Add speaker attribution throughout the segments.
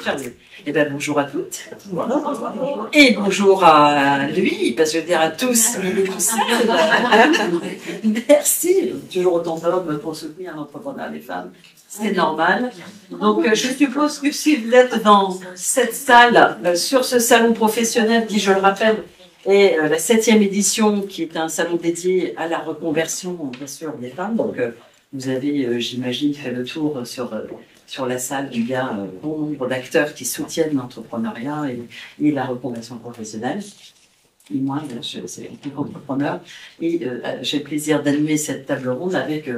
Speaker 1: fermé. Eh bien, bonjour à toutes. Et bonjour à lui, parce que je veux dire à tous, il est tout seul. Merci. Toujours autant d'hommes pour soutenir l'entrepreneuriat des femmes. C'est normal. Donc, je suppose que si vous êtes dans cette salle, sur ce salon professionnel qui, je le rappelle, est la 7e édition, qui est un salon dédié à la reconversion, bien sûr, des femmes. Donc, vous avez, j'imagine, fait le tour sur la salle. Il y a bon nombre d'acteurs qui soutiennent l'entrepreneuriat et la reconversion professionnelle. Et moi, je suis entrepreneur. Et j'ai le plaisir d'animer cette table ronde avec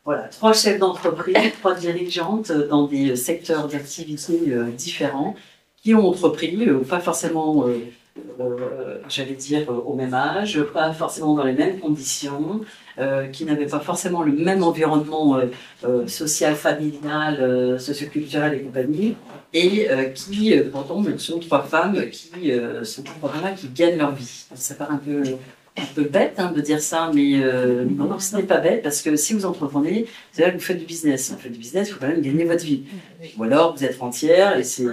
Speaker 1: voilà, 3 chefs d'entreprise, 3 dirigeantes dans des secteurs d'activité différents qui ont entrepris, pas forcément, j'allais dire, au même âge, pas forcément dans les mêmes conditions, qui n'avaient pas forcément le même environnement social, familial, socioculturel et compagnie, et qui, pourtant, sont 3 femmes qui sont là, qui gagnent leur vie. Ça paraît un peu bête de dire ça, mais non, ce n'est pas bête, parce que si vous entreprenez, c'est là que vous faites du business. Vous faites du business, il faut quand même gagner votre vie. Ou alors, vous êtes rentière, et c'est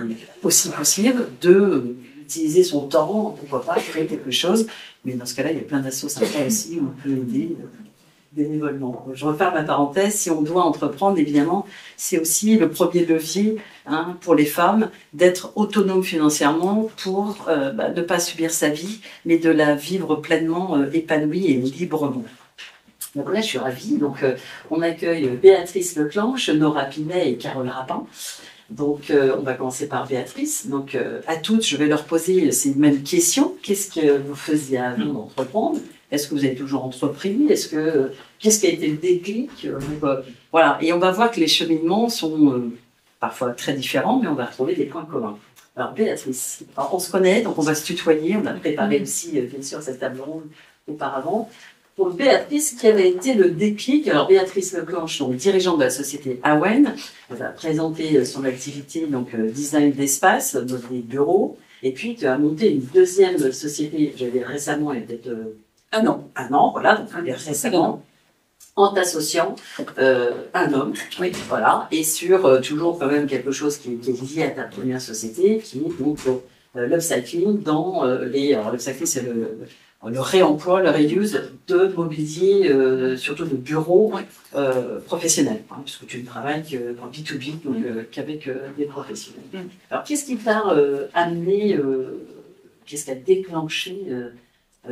Speaker 1: aussi possible d'utiliser son temps, pourquoi pas, créer quelque chose. Mais dans ce cas-là, il y a plein d'assauts sympas aussi, où on peut aider bénévolement. Je referme la parenthèse, si on doit entreprendre, évidemment, c'est aussi le premier levier pour les femmes d'être autonomes financièrement pour ne pas subir sa vie, mais de la vivre pleinement épanouie et librement. Donc là, je suis ravie. Donc, on accueille Béatrice Leclanche, Nora Pinet et Carole Rapin. Donc, on va commencer par Béatrice. Donc, à toutes, je vais leur poser ces mêmes questions. Qu'est-ce que vous faisiez avant d'entreprendre? Est-ce que vous avez toujours entrepris? Qu'est-ce qui a été le déclic? Voilà. Et on va voir que les cheminements sont parfois très différents, mais on va retrouver des points communs. Alors, Béatrice, on se connaît, donc on va se tutoyer. On a préparé aussi, bien sûr, cette table ronde auparavant. Pour Béatrice, quel a été le déclic? Alors, Béatrice Leclanche, donc dirigeante de la société Awen, elle va présenter son activité, donc design d'espace, dans des bureaux. Et puis, tu as monté une deuxième société, j'avais récemment, il y a peut-être un an, voilà, donc récemment, en t'associant un homme, oui, voilà, et sur toujours quand même quelque chose qui est lié à ta première société, qui est donc l'upcycling dans l'upcycling, c'est le réemploi, le reuse de mobilier, surtout de bureaux professionnels, puisque tu ne travailles qu'en B2B, donc qu'avec des professionnels. Alors, qu'est-ce qui t'a amené, qu'est-ce qui a déclenché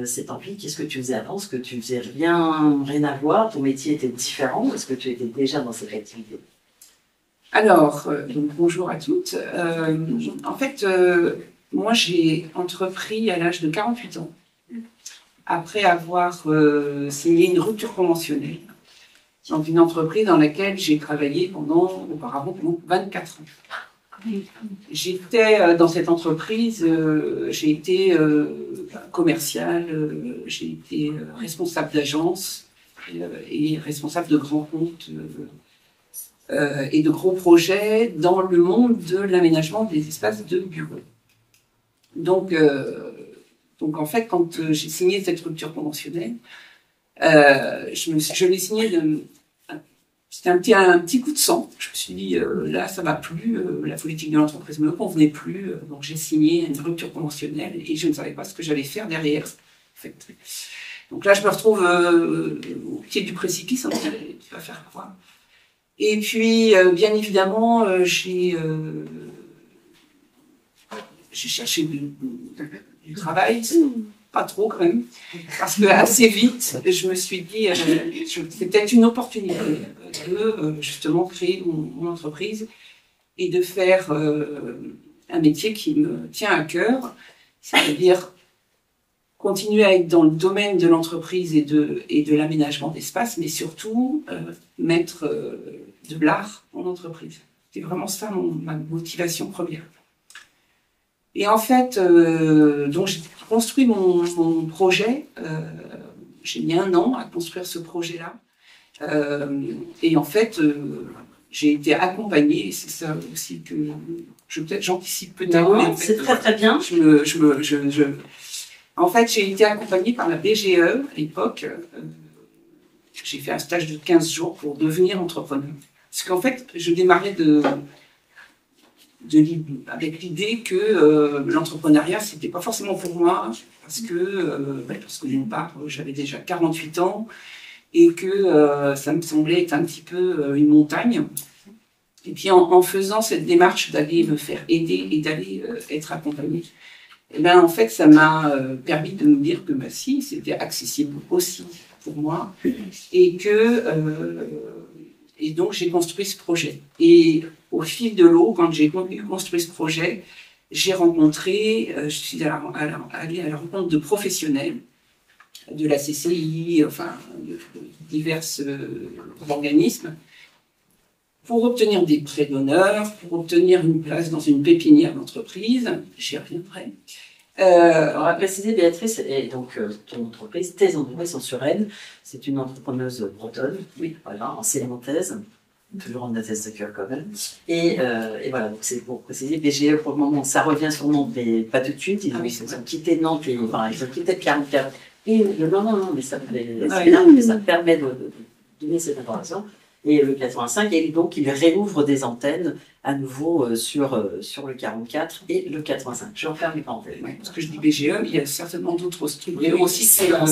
Speaker 1: cette envie? Qu'est-ce que tu faisais avant? Est-ce que tu faisais rien à voir? Ton métier était différent? Est-ce que tu étais déjà dans cette activité?
Speaker 2: Alors, donc, bonjour à toutes. En fait, moi, j'ai entrepris à l'âge de 48 ans, après avoir signé une rupture conventionnelle dans une entreprise dans laquelle j'ai travaillé auparavant pendant 24 ans. J'étais dans cette entreprise, j'ai été commercial, j'ai été responsable d'agence et responsable de grands comptes et de gros projets dans le monde de l'aménagement des espaces de bureaux. Donc en fait, quand j'ai signé cette rupture conventionnelle, je l'ai signé c'était un petit coup de sang. Je me suis dit, là, ça va plus, la politique de l'entreprise me convenait plus, donc j'ai signé une rupture conventionnelle et je ne savais pas ce que j'allais faire derrière. En fait. Donc là, je me retrouve au pied du précipice, tu vas faire quoi? Et puis, bien évidemment, j'ai cherché du travail. Pas trop quand même, parce que assez vite, je me suis dit, c'est peut-être une opportunité de justement créer mon entreprise et de faire un métier qui me tient à cœur, c'est-à-dire continuer à être dans le domaine de l'entreprise et de l'aménagement d'espace, mais surtout mettre de l'art en entreprise. C'est vraiment ça ma motivation première. Et en fait, donc j'ai construit mon projet. J'ai mis 1 an à construire ce projet-là. Et en fait, j'ai été accompagnée. C'est ça aussi que j'anticipe peut-être.
Speaker 1: C'est très très bien.
Speaker 2: En fait, j'ai été accompagnée par la BGE à l'époque. J'ai fait un stage de 15 jours pour devenir entrepreneur. Parce qu'en fait, je démarrais avec l'idée que l'entrepreneuriat, c'était pas forcément pour moi, parce que d'une part, j'avais déjà 48 ans, et que ça me semblait être un petit peu une montagne. Et puis en faisant cette démarche d'aller me faire aider et d'aller être accompagnée, et ben, en fait, ça m'a permis de me dire que bah, si, c'était accessible aussi pour moi, et donc j'ai construit ce projet. Et au fil de l'eau, quand j'ai construit ce projet, j'ai rencontré, je suis allée à la rencontre de professionnels de la CCI, enfin de divers organismes, pour obtenir des prêts d'honneur, pour obtenir une place dans une pépinière d'entreprise. J'y reviendrai.
Speaker 1: On va préciser, Béatrice, et donc ton entreprise, tes entreprises sont sur Rennes. C'est une entrepreneuse bretonne,
Speaker 2: oui,
Speaker 1: voilà, en célémentaise, toujours en thèse de cœur quand même. Et voilà, donc c'est pour préciser, BGE pour le moment, ça revient sur Nantes, mais pas tout de suite. Ils ont quitté Nantes, enfin, ils ont quitté Pierre-Pierre. Et non, mais ça permet de donner cette information. Et le 85, et donc il réouvre des antennes à nouveau sur le 44 et le 85. Je referme les parenthèses.
Speaker 2: Oui, parce que je dis BGE, il y a certainement d'autres structures aussi qui peuvent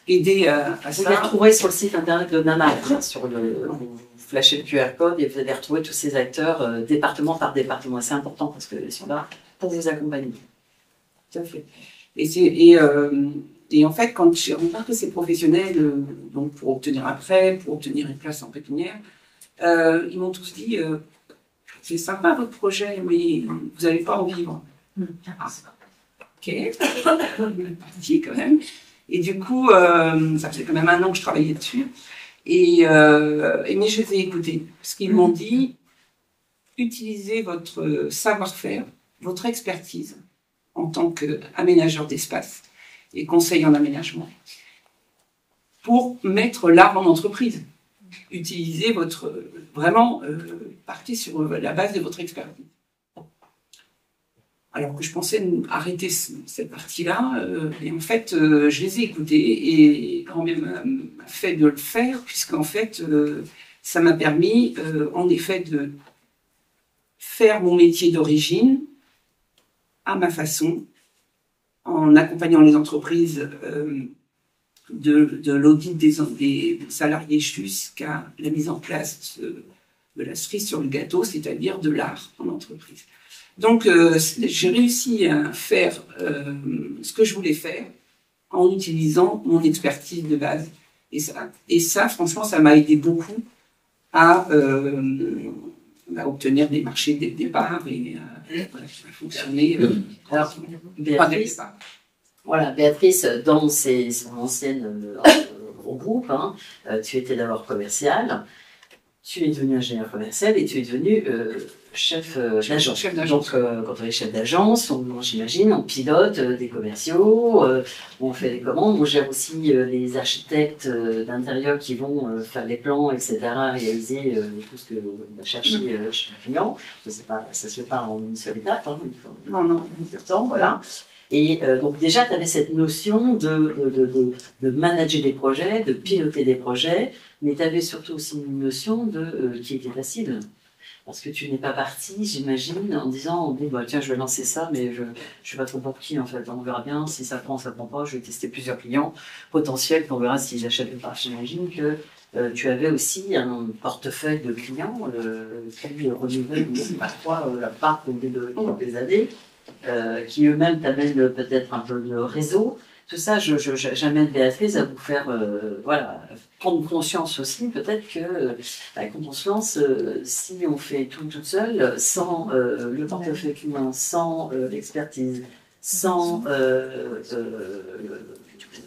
Speaker 2: aider à ça.
Speaker 1: Vous les retrouverez sur le site internet de NAMAR, vous flashez le QR code et vous allez retrouver tous ces acteurs département par département. C'est important parce qu'ils sont là pour vous accompagner.
Speaker 2: Tout à fait. Et en fait, quand j'ai rencontré ces professionnels, donc pour obtenir un prêt, pour obtenir une place en pépinière, ils m'ont tous dit c'est sympa votre projet, mais vous n'allez pas en vivre. Ok, parti quand même. Et du coup, ça faisait quand même 1 an que je travaillais dessus. Mais je les ai écoutés, parce qu'ils m'ont dit utilisez votre savoir-faire, votre expertise en tant qu'aménageur d'espace et conseil en aménagement, pour mettre l'art en entreprise. Utilisez partez sur la base de votre expertise. Alors que je pensais arrêter cette partie-là, et en fait, je les ai écoutés, et quand même fait de le faire, puisqu'en fait, ça m'a permis, en effet, de faire mon métier d'origine à ma façon, en accompagnant les entreprises de l'audit des salariés jusqu'à la mise en place de la cerise sur le gâteau, c'est-à-dire de l'art en entreprise. Donc, j'ai réussi à faire ce que je voulais faire en utilisant mon expertise de base. Et ça franchement, ça m'a aidé beaucoup à obtenir des marchés dès le départ et à fonctionner.
Speaker 1: Alors, Béatrice, dans son ancienne groupe, tu étais d'abord commercial, tu es devenu ingénieur commercial et tu es devenu chef d'agence. Donc, quand on est chef d'agence, j'imagine, on pilote des commerciaux, on fait des commandes, on gère aussi les architectes d'intérieur qui vont faire les plans, etc., réaliser tout ce que va chercher chez le client. Ça se fait pas en une seule étape, non, temps, voilà. Et donc déjà, tu avais cette notion de manager des projets, de piloter des projets, mais tu avais surtout aussi une notion qui était facile. Parce que tu n'es pas parti, j'imagine, en disant bon, bah, tiens, je vais lancer ça, mais je ne suis pas trop pour qui, en fait. On verra bien si ça prend pas. Je vais tester plusieurs clients potentiels, puis on verra s'ils achètent ou pas. J'imagine que tu avais aussi un portefeuille de clients qui renouvelait parfois la part des années. Qui eux-mêmes t'amènent peut-être un peu de réseau. Tout ça, j'amène Béatrice à vous faire prendre conscience aussi, peut-être que quand on se lance, si on fait tout toute seule, sans le portefeuille client, sans l'expertise, sans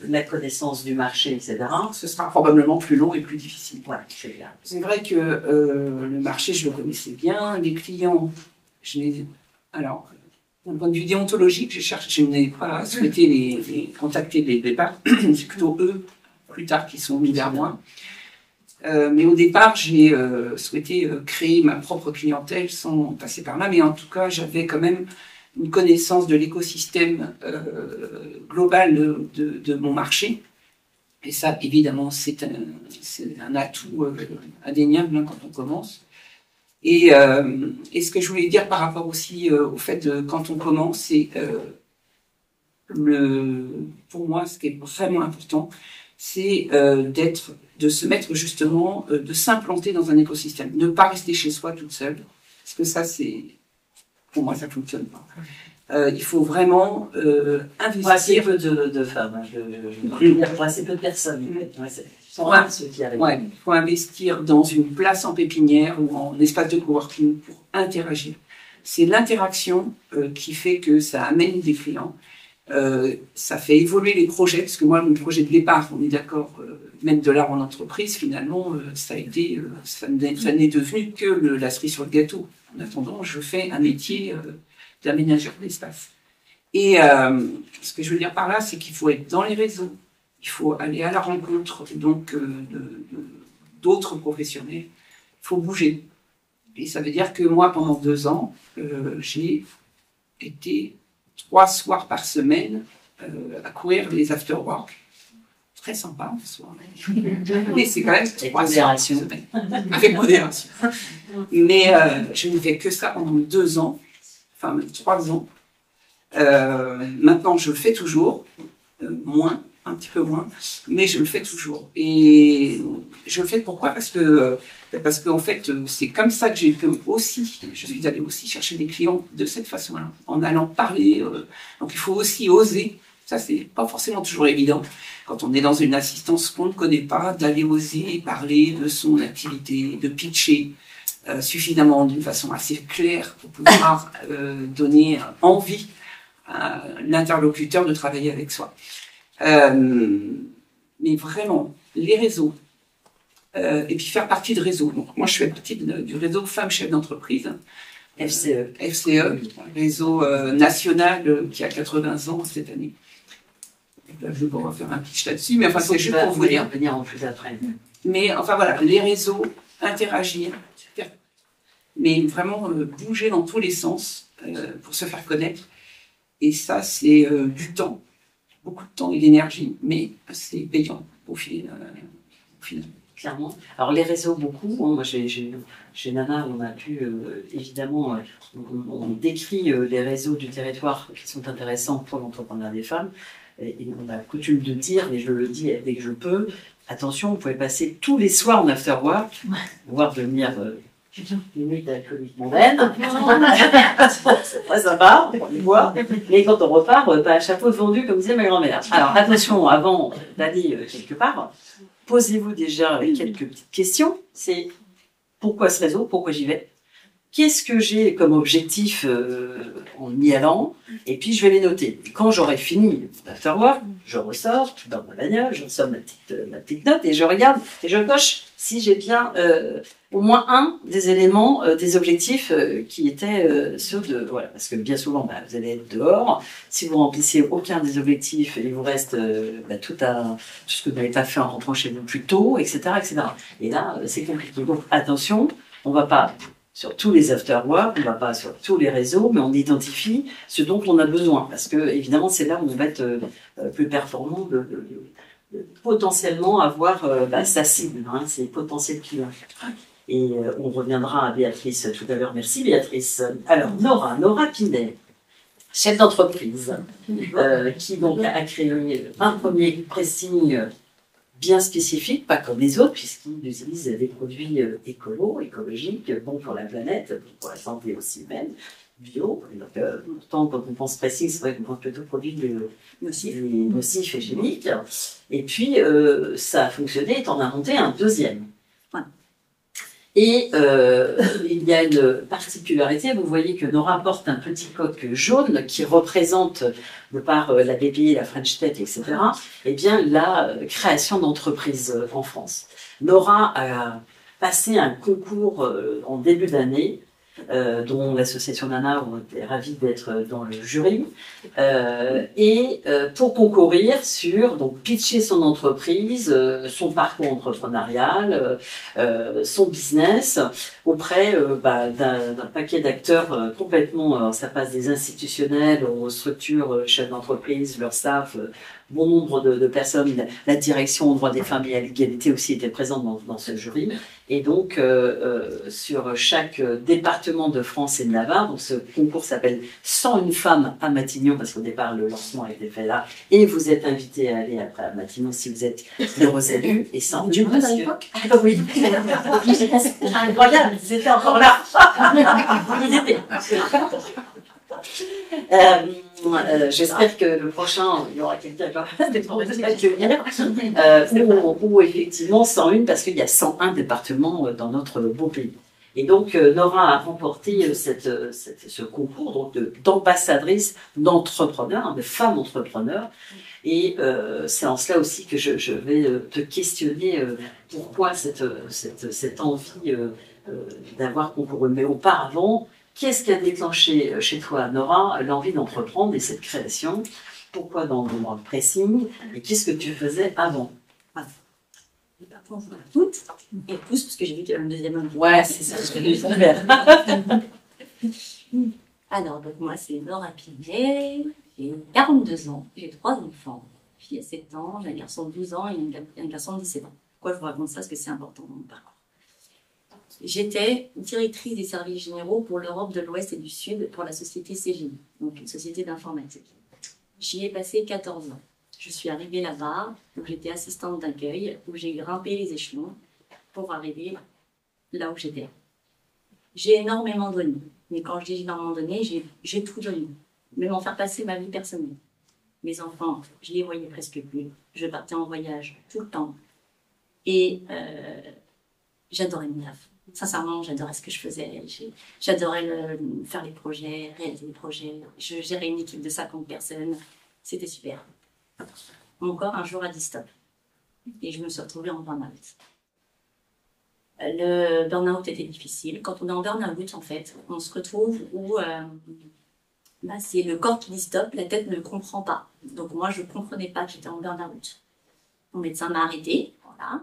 Speaker 1: la connaissance du marché, etc.,
Speaker 2: ce sera probablement plus long et plus difficile.
Speaker 1: Voilà,
Speaker 2: c'est vrai que le marché, je le connaissais bien, les clients, alors, d'un point de vue déontologique, je n'ai pas souhaité les contacter dès le départ. C'est plutôt eux, plus tard, qui sont venus vers moi. Mais au départ, j'ai souhaité créer ma propre clientèle sans passer par là. Mais en tout cas, j'avais quand même une connaissance de l'écosystème global de mon marché. Et ça, évidemment, c'est un atout indéniable quand on commence. Et ce que je voulais dire par rapport aussi au fait de quand on commence, c'est pour moi, ce qui est vraiment important, c'est de se mettre justement, de s'implanter dans un écosystème, ne pas rester chez soi toute seule, parce que ça, pour moi, ça fonctionne pas. Il faut vraiment investir.
Speaker 1: Assez peu de femmes, assez peu de personnes. Sont rares ceux qui arrivent.
Speaker 2: Ouais, il faut investir dans une place en pépinière ou en espace de coworking pour interagir. C'est l'interaction qui fait que ça amène des clients. Ça fait évoluer les projets, parce que moi, mon projet de départ, on est d'accord, mettre de l'art en entreprise, finalement, ça n'est devenu que la cerise sur le gâteau. En attendant, je fais un métier d'aménageur d'espace. Et ce que je veux dire par là, c'est qu'il faut être dans les réseaux, il faut aller à la rencontre donc d'autres professionnels, il faut bouger. Et ça veut dire que moi, pendant 2 ans, j'ai été 3 soirs par semaine à courir les after-work. Très sympa, le soir. Mais c'est quand même 3 soirs par semaine. Avec modération. Mais je ne fais que ça pendant 2 ans, enfin même 3 ans. Maintenant, je le fais toujours, un petit peu moins, mais je le fais toujours. Et je le fais pourquoi? Parce que en fait, c'est comme ça que je suis allée aussi chercher des clients de cette façon-là, en allant parler. Donc il faut aussi oser. Ça, c'est pas forcément toujours évident quand on est dans une assistance qu'on ne connaît pas, d'aller oser parler de son activité, de pitcher suffisamment d'une façon assez claire pour pouvoir donner envie à l'interlocuteur de travailler avec soi. Mais vraiment, les réseaux, et puis faire partie de réseaux. Donc, moi, je fais partie du réseau Femmes Chefs d'entreprise. FCE, réseau national qui a 80 ans cette année. Là, je vais pouvoir faire un pitch là-dessus, mais enfin, c'est juste pour vous dire.
Speaker 1: Venir en plus après.
Speaker 2: Mais enfin, voilà, les réseaux, interagir, mais vraiment bouger dans tous les sens pour se faire connaître. Et ça, c'est du temps. Beaucoup de temps et d'énergie, mais c'est payant au final.
Speaker 1: Clairement. Alors les réseaux, beaucoup. Moi, chez Nana, on a pu, évidemment, on décrit les réseaux du territoire qui sont intéressants pour l'entrepreneuriat des femmes. Et on a coutume de dire, et je le dis dès que je peux, attention, vous pouvez passer tous les soirs en after-work, voire devenir une nuit d'alcoolique mondaine. C'est très sympa, on y voit. Mais quand on repart, pas un chapeau de vendu, comme disait ma grand-mère. Alors attention, avant d'aller quelque part, posez-vous déjà quelques petites questions. C'est pourquoi ce réseau? Pourquoi j'y vais? Qu'est-ce que j'ai comme objectif en y allant? Et puis je vais les noter. Quand j'aurai fini l'afterwork, je ressors dans ma bagnole, je ressors ma petite note et je regarde et je coche si j'ai bien au moins un des éléments, des objectifs qui étaient ceux de... Voilà, parce que bien souvent, vous allez être dehors. Si vous remplissez aucun des objectifs, il vous reste tout ce que vous n'avez pas fait en rentrant chez vous plus tôt, etc. etc. Et là, c'est compliqué. Donc attention, on ne va pas sur tous les after-work, on ne va pas sur tous les réseaux, mais on identifie ce dont on a besoin. Parce que, évidemment, c'est là où on va être plus performant de potentiellement avoir sa cible, ses potentiels clients. Et on reviendra à Béatrice tout à l'heure. Merci Béatrice. Alors Nora Pinet, chef d'entreprise, qui donc a créé un premier pressing bien spécifique, pas comme les autres, puisqu'ils utilisent des produits écologiques, bons pour la planète, pour la santé aussi humaine, bio. Donc, pourtant, quand on pense pressing, c'est vrai qu'on pense plutôt produits nocifs et chimiques. Et puis, ça a fonctionné et on a monté un deuxième. Voilà. Et il y a une particularité, vous voyez que Nora porte un petit coq jaune qui représente, de par la BPI, la French Tech, etc., eh bien, la création d'entreprises en France. Nora a passé un concours en début d'année, dont l'association Nana est ravie d'être dans le jury, pour concourir sur, donc, pitcher son entreprise, son parcours entrepreneurial, son business, auprès d'un paquet d'acteurs complètement, ça passe des institutionnels aux structures, chefs d'entreprise, leur staff, bon nombre de personnes, la direction aux droits des femmes et à l'égalité aussi était présente dans ce jury, Et donc, sur chaque département de France et de Navarre, donc ce concours s'appelle 101 femmes à Matignon, parce qu'au départ, le lancement a été fait là, et vous êtes invités à aller après à Matignon si vous êtes heureux élus, et sans
Speaker 3: Du coup,
Speaker 1: parce
Speaker 3: à
Speaker 1: que...
Speaker 3: l'époque
Speaker 1: Oui, incroyable, ils étaient encore là. Ils étaient. J'espère que le prochain, il y aura quelqu'un pour accueillir. Ou effectivement 101, parce qu'il y a 101 départements dans notre beau pays. Et donc, Nora a remporté ce concours donc d'ambassadrice d'entrepreneurs, de femmes entrepreneurs. Et c'est en cela aussi que je vais te questionner pourquoi cette envie d'avoir concouru. Mais auparavant, qu'est-ce qui a déclenché chez toi, Nora, l'envie d'entreprendre et cette création? Pourquoi dans le pressing? Et qu'est-ce que tu faisais avant?
Speaker 3: Toutes et tous, parce que j'ai vu qu'il y avait un deuxième homme.
Speaker 1: Ouais, c'est ça, je vais faire.
Speaker 3: Alors, donc moi, c'est Nora Pinet, j'ai 42 ans, j'ai 3 enfants. Une fille à 7 ans, j'ai un garçon de 12 ans et un garçon de 17 ans. Pourquoi je vous raconte ça? Parce que c'est important dans mon parcours. J'étais directrice des services généraux pour l'Europe de l'Ouest et du Sud pour la société CGI, donc une société d'informatique. J'y ai passé 14 ans. Je suis arrivée là-bas, où j'étais assistante d'accueil, où j'ai grimpé les échelons pour arriver là où j'étais. J'ai énormément donné, mais quand je dis énormément donné, j'ai tout donné, même en faire passer ma vie personnelle. Mes enfants, je les voyais presque plus. Je partais en voyage tout le temps. Et j'adorais mon taf. Sincèrement, j'adorais ce que je faisais. J'adorais faire les projets, réaliser les projets. Je gérais une équipe de 50 personnes. C'était super. Mon corps, un jour, a dit stop. Et je me suis retrouvée en burn-out. Le burn-out était difficile. Quand on est en burn-out, en fait, on se retrouve où c'est le corps qui dit stop, la tête ne le comprend pas. Donc moi, je ne comprenais pas que j'étais en burn-out. Mon médecin m'a arrêtée, voilà.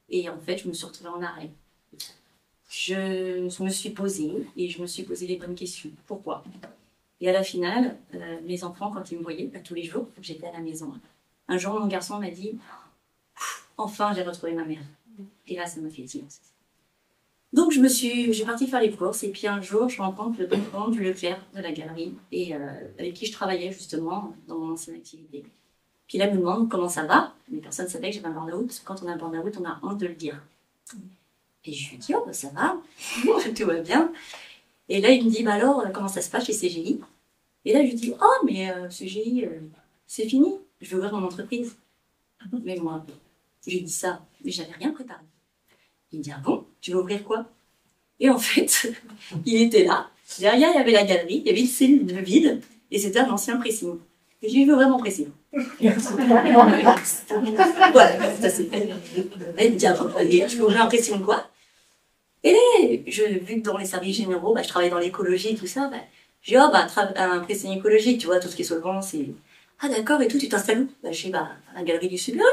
Speaker 3: Et en fait, je me suis retrouvée en arrêt. Je me suis posée et je me suis posé les bonnes questions. Pourquoi? Et à la finale, mes enfants, quand ils me voyaient, tous les jours, j'étais à la maison. Un jour, mon garçon m'a dit « Enfin, j'ai retrouvé ma mère. » Et là, ça m'a fait tilt. Donc, j'ai parti faire les courses. Et puis un jour, je rencontre le patron du Leclerc de la galerie et avec qui je travaillais justement dans mon ancienne activité. Puis là, il me demande comment ça va. Mais personne ne savait que j'avais un burn-out, parce que quand on a un burn-out, on a honte de le dire. Et je lui dis, oh, bah, ça va, tout va bien. Et là, il me dit, bah alors, comment ça se passe chez CGI? Et là, je lui dis, oh, mais CGI, c'est fini, je vais ouvrir mon entreprise. Mais moi, j'ai dit ça, mais j'avais rien préparé. Il me dit, ah bon, tu veux ouvrir quoi? Et en fait, il était là. Derrière, il y avait la galerie, il y avait une cellule de vide, et c'était un ancien pressing. Et j'ai vu vraiment pressing. Voilà, ça s'est fait. Il me dit, ah, tu veux ouvrir un pressing quoi? Et là, vu que dans les services généraux, je travaillais dans l'écologie et tout ça, j'ai dit, oh, un pressing écologique, tu vois, tout ce qui est solvant, c'est... Ah d'accord, et tout, tu t'installes où? Je sais, à la galerie du Sud, là.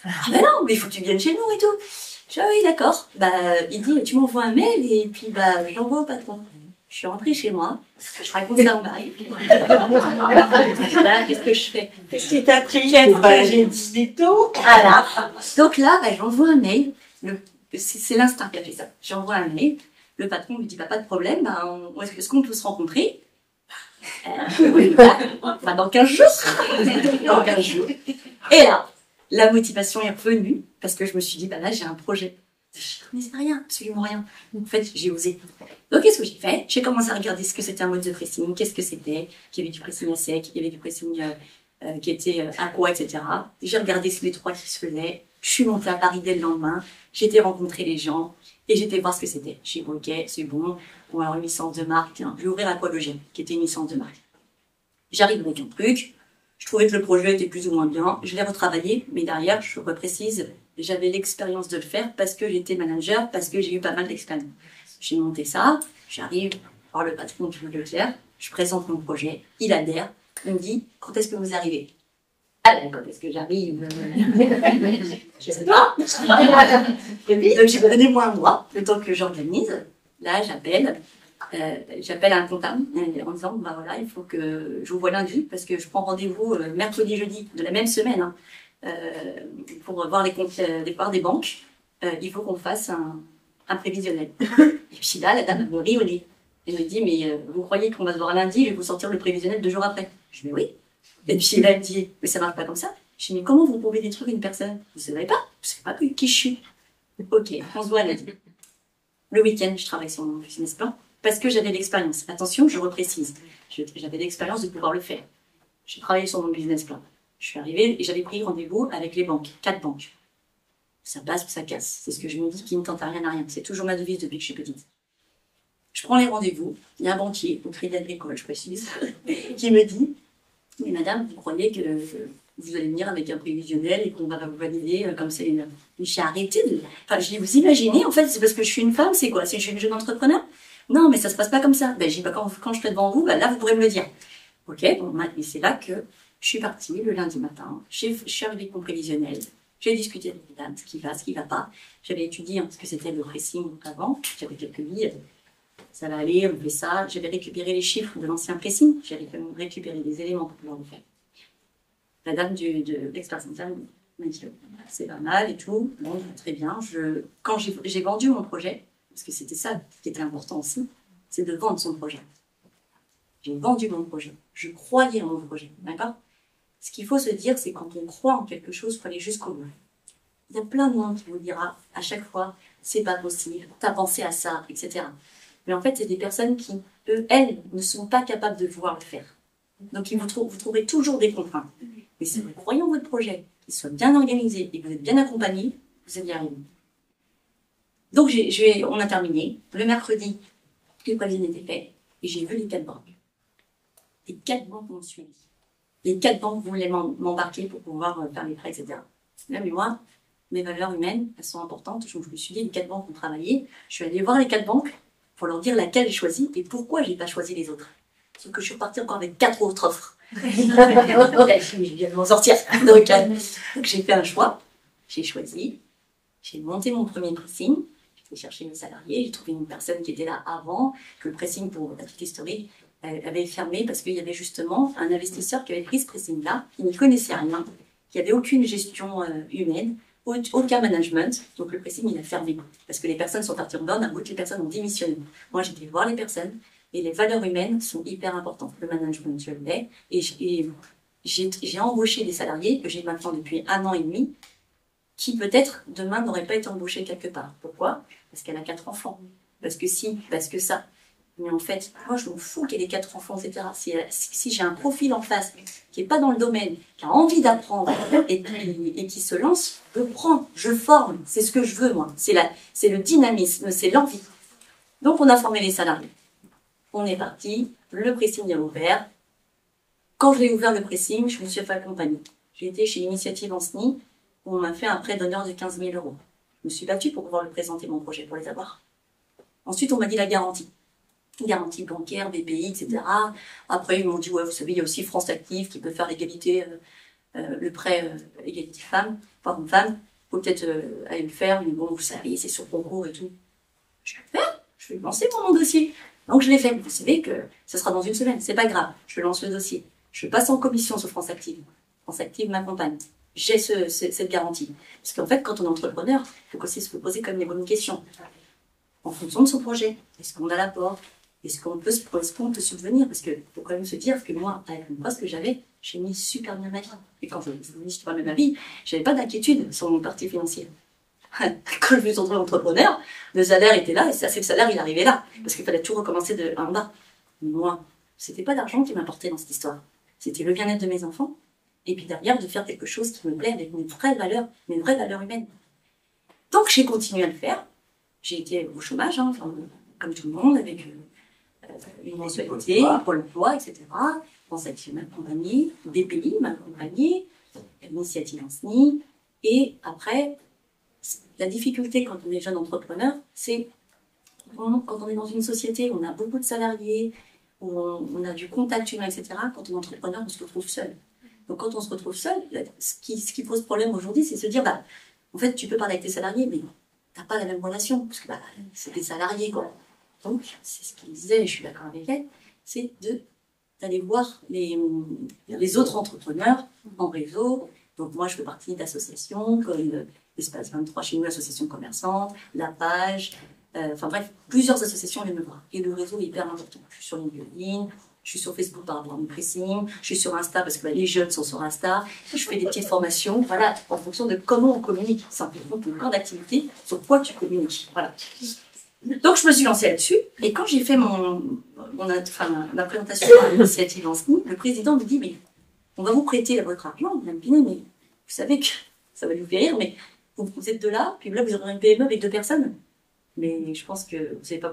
Speaker 3: Ah non, mais il faut que tu viennes chez nous et tout. Je dis, ah oui, d'accord. Il dit, tu m'envoies un mail et puis j'envoie au patron. Je suis rentrée chez moi, je raconte ça au mari. Là, qu'est-ce que je fais?
Speaker 1: Qu'est-ce qui t'a pris? J'ai dit tout.
Speaker 3: Voilà. Donc là, j'envoie un mail. C'est l'instinct qui a fait ça. J'envoie un mail. Le patron lui dit, pas de problème, est-ce qu'on peut se rencontrer? Dans 15 jours. Dans 15 jours. Et là, la motivation est revenue parce que je me suis dit, là, j'ai un projet. Je ne connaissais rien, absolument rien. En fait, j'ai osé. Donc, qu'est-ce que j'ai fait? J'ai commencé à regarder ce que c'était un mode de pressing, qu'est-ce que c'était, qu'il y avait du pressing à sec, il y avait du pressing qui était aqua, etc. J'ai regardé les 3 qui se faisaient. Je suis montée à Paris dès le lendemain. J'ai été rencontrer les gens et j'étais voir ce que c'était. J'ai dit, ok, c'est bon. On va avoir une licence de marque. Tiens, je vais ouvrir Aqualogène, qui était une licence de marque. J'arrive avec un truc. Je trouvais que le projet était plus ou moins bien. Je l'ai retravaillé, mais derrière, je reprécise, j'avais l'expérience de le faire parce que j'étais manager, parce que j'ai eu pas mal d'expérience. J'ai monté ça, j'arrive voir le patron du Leclerc, je présente mon projet, il adhère, il me dit, quand est-ce que vous arrivez? Quand est-ce que j'arrive? Je sais pas. Donc j'ai donné moi un mois, le temps que j'organise. Là, j'appelle un comptable en disant, voilà, il faut que je vous vois lundi, parce que je prends rendez-vous mercredi, jeudi de la même semaine, pour voir les comptes des banques. Il faut qu'on fasse un prévisionnel. Et puis là, la dame elle me rit au nez. Elle me dit, mais vous croyez qu'on va se voir lundi, je vais vous sortir le prévisionnel 2 jours après. Je dis, mais oui. Et puis là, elle me dit, mais ça marche pas comme ça. Je dis, mais comment vous pouvez détruire une personne? Vous savez pas? Vous savez pas qui je suis. Ok, on se voit lundi. Le week-end, je travaille sur mon business plan parce que j'avais l'expérience. Attention, je reprécise. J'avais l'expérience de pouvoir le faire. J'ai travaillé sur mon business plan. Je suis arrivée et j'avais pris rendez-vous avec les banques, 4 banques. Ça passe ou ça casse. C'est ce que je me dis, qui ne tente à rien à rien. C'est toujours ma devise depuis que je suis petite. Je prends les rendez-vous. Il y a un banquier, au Crédit Agricole, je précise, qui me dit, mais madame, vous croyez que vous allez venir avec un prévisionnel et qu'on va vous valider comme c'est une... J'ai arrêté de... Enfin, je dis, vous imaginez, en fait, c'est parce que je suis une femme, c'est quoi? C'est que je suis une jeune entrepreneur? Non, mais ça se passe pas comme ça. Ben, j'ai dit, bah, quand je serai devant vous, ben, là, vous pourrez me le dire. Ok, bon, et c'est là que je suis partie le lundi matin. Je suis arrivée avec mon prévisionnel. J'ai discuté avec les dames, ce qui va pas. J'avais étudié ce que c'était le pressing avant. J'avais quelques billes. Ça va aller, on fait ça. J'avais récupéré les chiffres de l'ancien pressing. J'avais récupéré des éléments pour pouvoir le faire. La dame de l'expert comptable m'a dit, c'est pas mal et tout. Bon, très bien. Quand j'ai vendu mon projet, parce que c'était ça qui était important aussi, c'est de vendre son projet. J'ai vendu mon projet. Je croyais en mon projet, d'accord? Ce qu'il faut se dire, c'est quand on croit en quelque chose, il faut aller jusqu'au bout. Il y a plein de monde qui vous dira à chaque fois, c'est pas possible, t'as pensé à ça, etc. Mais en fait, c'est des personnes qui, elles, ne sont pas capables de pouvoir le faire. Donc, vous trouverez toujours des contraintes. Mais si vous croyez en votre projet, qu'il soit bien organisé et que vous êtes bien accompagné, vous allez y arriver. Donc, on a terminé. Le mercredi, le prévision était fait et j'ai vu les 4 banques. Les 4 banques m'ont suivi. Les 4 banques voulaient m'embarquer pour pouvoir faire les prêts, etc. Là, mais moi, mes valeurs humaines, elles sont importantes. Je me suis dit, les 4 banques ont travaillé. Je suis allée voir les 4 banques pour leur dire laquelle j'ai choisi et pourquoi j'ai pas choisi les autres. Sauf que je suis repartie encore avec 4 autres offres. Je viens de m'en sortir. Donc j'ai fait un choix. J'ai choisi. J'ai monté mon premier pressing. J'ai cherché mes salariés. J'ai trouvé une personne qui était là avant, que le pressing, pour la petite historique, avait fermé parce qu'il y avait justement un investisseur qui avait pris ce pressing-là, qui ne connaissait rien, qui n'avait aucune gestion humaine, aucun management. Donc le pressing, il a fermé parce que les personnes sont parties en burn-out, les personnes ont démissionné. Moi, j'étais voir les personnes et les valeurs humaines sont hyper importantes. Le management, je l'ai. Et j'ai embauché des salariés que j'ai maintenant depuis 1 an et demi qui peut-être demain n'auraient pas été embauchés quelque part. Pourquoi? Parce qu'elle a 4 enfants. Parce que si, parce que ça. Mais en fait, moi, je m'en fous qu'elle ait 4 enfants, etc. Si j'ai un profil en face qui n'est pas dans le domaine, qui a envie d'apprendre et qui se lance, je prends, je forme. C'est ce que je veux, moi. C'est le dynamisme, c'est l'envie. Donc, on a formé les salariés. On est parti. Le pressing est ouvert. Quand je l'ai ouvert, le pressing, je me suis fait accompagner. J'ai été chez Initiative en SNI, où on m'a fait un prêt d'honneur de 15 000 €. Je me suis battue pour pouvoir le présenter, mon projet, pour les avoir. Ensuite, on m'a dit la garantie. Garantie bancaire, BPI, etc. Après, ils m'ont dit, ouais, vous savez, il y a aussi France Active qui peut faire l'égalité, le prêt égalité femme, homme-femme. Il faut peut-être aller le faire, mais bon, vous savez, c'est sur concours et tout. Je vais le faire, je vais lancer mon dossier. Donc, je l'ai fait. Vous savez que ça sera dans 1 semaine, c'est pas grave. Je lance le dossier. Je passe en commission sur France Active. France Active m'accompagne. J'ai cette garantie. Parce qu'en fait, quand on est entrepreneur, il faut aussi se poser comme les bonnes questions. En fonction de son projet, est-ce qu'on a l'apport? Est-ce qu'on peut subvenir? Parce qu'il faut quand même se dire que moi, avec le poste que j'avais, j'ai mis super bien ma vie. Et quand je dis super bien ma vie, j'avais pas d'inquiétude sur mon parti financier. Quand je me suis retrouvée entrepreneur, le salaire était là, et c'est le salaire, il arrivait là. Parce qu'il fallait tout recommencer de en bas. Moi, c'était pas l'argent qui m'importait dans cette histoire. C'était le bien-être de mes enfants. Et puis derrière, de faire quelque chose qui me plaît avec mes vraies valeurs humaines. Donc j'ai continué à le faire. J'ai été au chômage, comme tout le monde, avec une mensualité, Pôle emploi, etc. France Active m'a accompagné, BPI m'a accompagné, Initiative en SNI. Et après, la difficulté quand on est jeune entrepreneur, c'est quand on est dans une société où on a beaucoup de salariés, où on a du contact humain, etc. Quand on est entrepreneur, on se retrouve seul. Donc quand on se retrouve seul, ce qui pose problème aujourd'hui, c'est de se dire, en fait, tu peux parler avec tes salariés, mais t'as pas la même relation, parce que c'est des salariés, quoi. Donc, c'est ce qu'il disait, et je suis d'accord avec elle, c'est d'aller voir les autres entrepreneurs en réseau. Donc moi, je fais partie d'associations comme l'Espace 23 chez nous, l'association commerçante, La Page, Enfin bref, plusieurs associations viennent me voir. Et le réseau est hyper important. Je suis sur LinkedIn, je suis sur Facebook par rapport à mon pressing, je suis sur Insta parce que les jeunes sont sur Insta, je fais des petites formations, voilà, en fonction de comment on communique. Simplement, ton plan d'activité, sur quoi tu communiques. Voilà. Donc, je me suis lancée là-dessus. Et quand j'ai fait ma présentation à l'initiative Lancement, le président me dit, mais on va vous prêter votre argent. Il me dit, mais vous savez que ça va vous faire rire, mais vous êtes deux là, puis là, vous aurez une PME avec 2 personnes. Mais je pense que c'est pas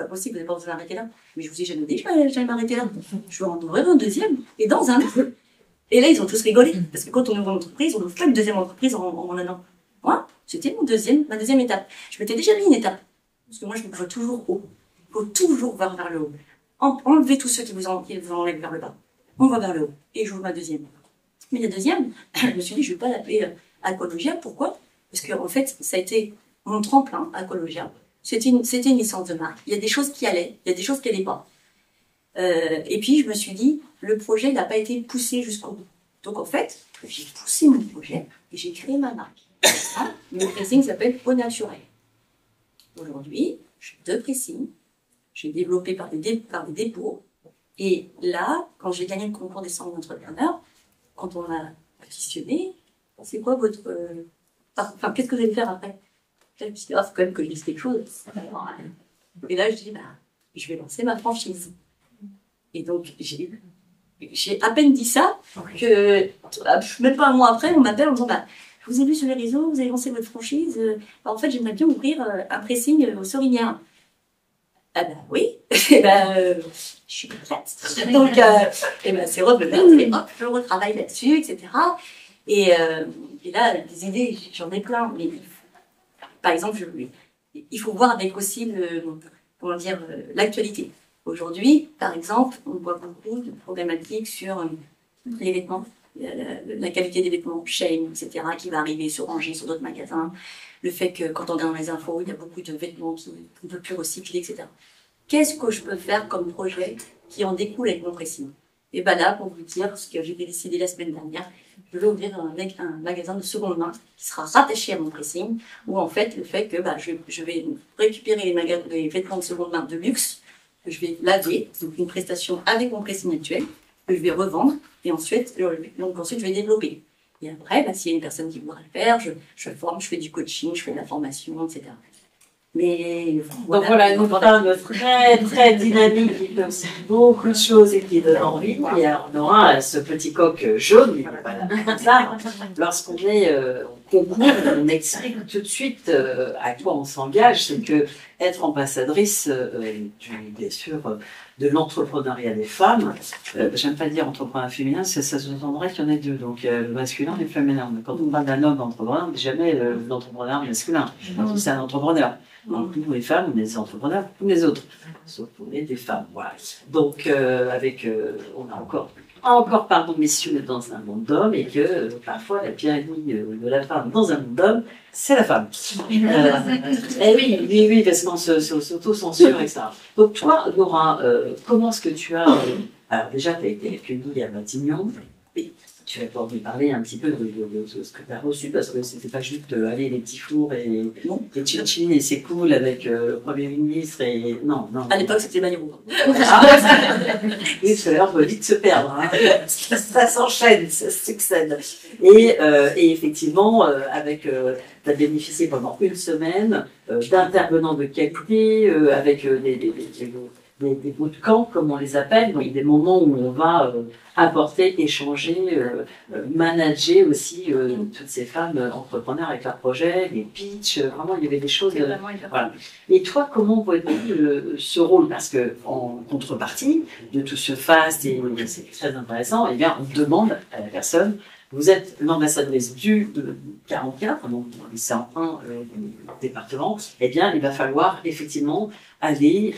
Speaker 3: possible, vous n'allez pas vous arrêter là. Mais je vous ai jamais dit, j'allais m'arrêter là. Je vais en ouvrir un deuxième, et dans un an. Et là, ils ont tous rigolé. Parce que quand on ouvre une entreprise, on ouvre pas une deuxième entreprise en un an. Moi, c'était ma deuxième étape. Je m'étais déjà mis une étape. Parce que moi, je me vois toujours haut. Il faut toujours voir vers le haut. Enlevez tous ceux qui vous enlèvent vers le bas. On va vers le haut. Et j'ouvre ma deuxième. Mais la deuxième, je me suis dit, je ne vais pas l'appeler Aqualogia. Pourquoi? Parce qu'en fait, ça a été mon tremplin, Aqualogia. C'était une licence de marque. Il y a des choses qui allaient, il y a des choses qui n'allaient pas. Et puis, je me suis dit, le projet n'a pas été poussé jusqu'au bout. Donc, en fait, j'ai poussé mon projet et j'ai créé ma marque. Le pressing s'appelle Au Naturel. Aujourd'hui, j'ai 2 pressings. J'ai développé par des dépôts. Et là, quand j'ai gagné le concours des 100 entrepreneurs, quand on a auditionné, c'est quoi votre... Enfin, qu'est-ce que vous allez faire après? Je me suis dit, il faut quand même que je dise quelque chose. Et là, je dis, je vais lancer ma franchise. Et donc, j'ai à peine dit ça, que même pas un mois après, on m'appelle en disant, je vous ai vu sur les réseaux, vous avez lancé votre franchise. En fait, j'aimerais bien ouvrir un pressing aux Sorinières. Ah oui, je suis prête. Donc, c'est revenu, hop, je retravaille là-dessus, etc. Et là, des idées, j'en ai plein. Mais par exemple, il faut voir avec aussi l'actualité. Aujourd'hui, par exemple, on voit beaucoup de problématiques sur les vêtements, la qualité des vêtements, Shein, etc., qui va arriver sur Rangers, sur d'autres magasins. Le fait que quand on regarde dans les infos, il y a beaucoup de vêtements qui ne peuvent plus recycler, etc. Qu'est-ce que je peux faire comme projet qui en découle avec mon pressing? Et là, pour vous dire ce que j'ai décidé la semaine dernière, je vais ouvrir un magasin de seconde main qui sera rattaché à mon pressing, où en fait, le fait que je vais récupérer les vêtements de seconde main de luxe, que je vais laver, donc une prestation avec mon pressing actuel, que je vais revendre, et ensuite je vais développer. Et après, s'il y a une personne qui voudra le faire, je forme, je fais du coaching, je fais de la formation, etc. Mais
Speaker 1: donc voilà, une femme très très dynamique qui fait aussi beaucoup de choses et qui donne envie. Et alors, on aura ce petit coq jaune, mais voilà, ça, lorsqu'on est au concours, on explique tout de suite à quoi on s'engage. C'est que être ambassadrice bien sûr de l'entrepreneuriat des femmes, j'aime pas dire entrepreneur féminin, ça sous-entendrait qu'il y en a 2, donc le masculin et le féminin. Quand on parle d'un homme entrepreneur, on ne dit jamais l'entrepreneur masculin, c'est un entrepreneur. Donc, nous, les femmes, on est des entrepreneurs comme les autres, sauf qu'on est des femmes. Voilà. Donc, on a encore, pardon, messieurs, dans un monde d'hommes, et que parfois, la pire ennemie de la femme dans un monde d'hommes, c'est la femme. Oui, parce qu'on s'auto-censure, etc. Donc, toi, Laura, comment est-ce que tu as... alors, déjà, tu as été accueillie à Matignon. Tu vas pouvoir nous parler un petit peu de ce que tu as reçu, parce que c'était pas juste aller les petits fours et les chin-chin et c'est cool avec le Premier ministre et... Non.
Speaker 3: À l'époque, c'était Bayrou.
Speaker 1: Oui, parce que l'heure peut vite se perdre. Hein. Ça s'enchaîne, ça succède. Et effectivement, tu as bénéficié pendant une semaine d'intervenants de qualité, avec des bootcamps, comme on les appelle, donc des moments où on va apporter, échanger, manager aussi toutes ces femmes entrepreneurs avec leurs projets, les pitchs, vraiment il y avait des choses. Voilà. Et toi, comment voyez-vous ce rôle? Parce que en contrepartie de tout ce faste, et c'est très intéressant, eh bien on demande à la personne. Vous êtes l'ambassadrice du 44, donc c'est en un département, eh bien, il va falloir effectivement aller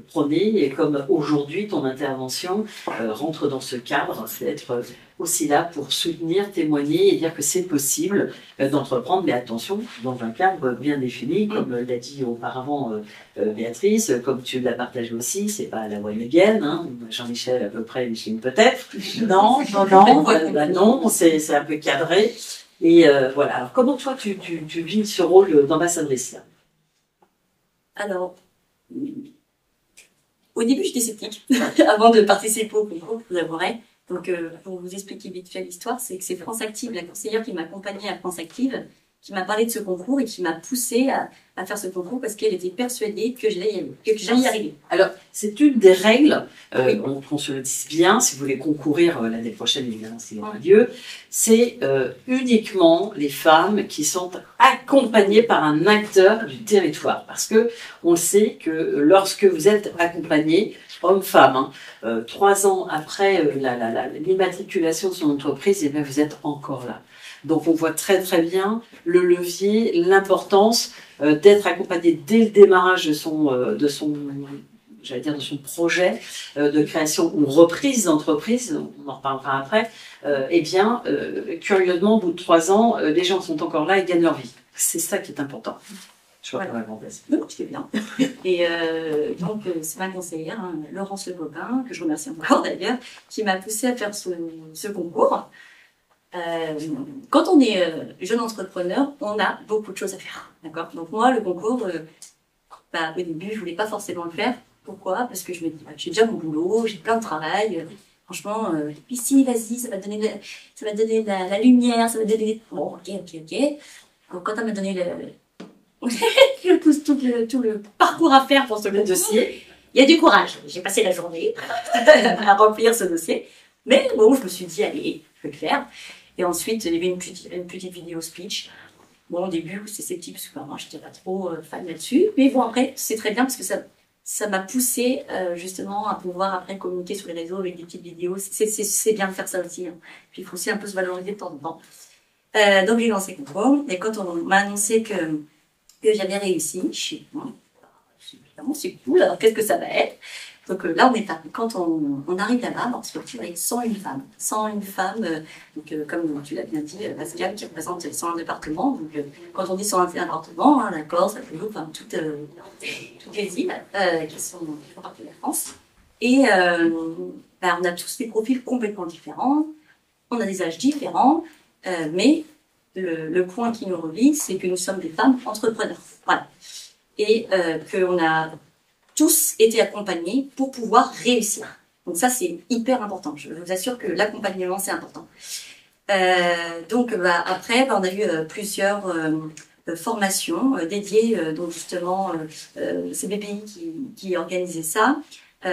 Speaker 1: prôner, et comme aujourd'hui ton intervention rentre dans ce cadre, c'est être aussi là pour soutenir, témoigner et dire que c'est possible d'entreprendre, mais attention, dans un cadre bien défini, comme l'a dit auparavant Béatrice, comme tu l'as partagé aussi, c'est pas la One-Again, hein, Jean-Michel à peu près, Micheline peut-être, non, c'est un peu cadré, et voilà. Alors comment toi tu vis ce rôle d'ambassadrice là?
Speaker 3: Alors, au début, j'étais sceptique, avant de participer au concours, je vous avouerai. Donc, pour vous expliquer vite fait l'histoire, c'est que c'est France Active, la conseillère qui m'accompagnait à France Active, qui m'a parlé de ce concours et qui m'a poussée à faire ce concours parce qu'elle était persuadée que j'allais y arriver.
Speaker 1: Alors, c'est une des règles,
Speaker 3: Oui.
Speaker 1: qu'on se le dise bien, si vous voulez concourir l'année prochaine, évidemment, s'il y aura lieu, c'est uniquement les femmes qui sont accompagnées par un acteur du territoire. Parce que on sait que lorsque vous êtes accompagné, homme-femme, 3 ans après l'immatriculation de son entreprise, et bien vous êtes encore là. Donc on voit très très bien le levier, l'importance d'être accompagné dès le démarrage de son projet de création ou reprise d'entreprise, on en reparlera après. Curieusement, au bout de 3 ans, les gens sont encore là et gagnent leur vie. C'est ça qui est important. Je vois
Speaker 3: Voilà.
Speaker 1: vraiment
Speaker 3: Non, je fais bien. Et donc, c'est ma conseillère, hein, Laurence Le Copain, que je remercie encore d'ailleurs, qui m'a poussée à faire ce concours. Quand on est jeune entrepreneur, on a beaucoup de choses à faire, d'accord. Donc moi, le concours, au début, je voulais pas forcément le faire. Pourquoi? Parce que je me dis, j'ai déjà mon boulot, j'ai plein de travail. Franchement, puis si, vas-y, ça va donner la lumière, ça va donner. Bon, ok. Donc quand on m'a donné tout le parcours à faire pour ce dossier, il y a du courage. J'ai passé la journée à remplir ce dossier, mais bon, je me suis dit, allez, je vais le faire. Et ensuite, il y avait une petite vidéo speech. Bon, au début, c'est sceptique parce que moi, je n'étais pas trop fan là-dessus. Mais bon, après, c'est très bien parce que ça m'a poussé justement à pouvoir après communiquer sur les réseaux avec des petites vidéos. C'est bien de faire ça aussi. Hein. Puis il faut aussi un peu se valoriser de temps en temps. Donc j'ai lancé le concours. Et quand on m'a annoncé que j'avais réussi, je suis bon, c'est cool. Alors qu'est-ce que ça va être? Donc là, quand on arrive là-bas, on se retrouve avec 101 femmes. 101 femmes, comme tu l'as bien dit, Pascal, qui représente 101 départements. Donc quand on dit 101 départements, hein, la Corse, la Guadeloupe, enfin, toutes les îles qui font partie de la France. Et on a tous des profils complètement différents, on a des âges différents, mais le point qui nous relie, c'est que nous sommes des femmes entrepreneurs. Voilà. Et qu'on a tous été accompagnés pour pouvoir réussir. Donc ça, c'est hyper important. Je vous assure que l'accompagnement, c'est important. Après, on a eu plusieurs formations dédiées, donc justement, c'est BPI qui organisait ça. On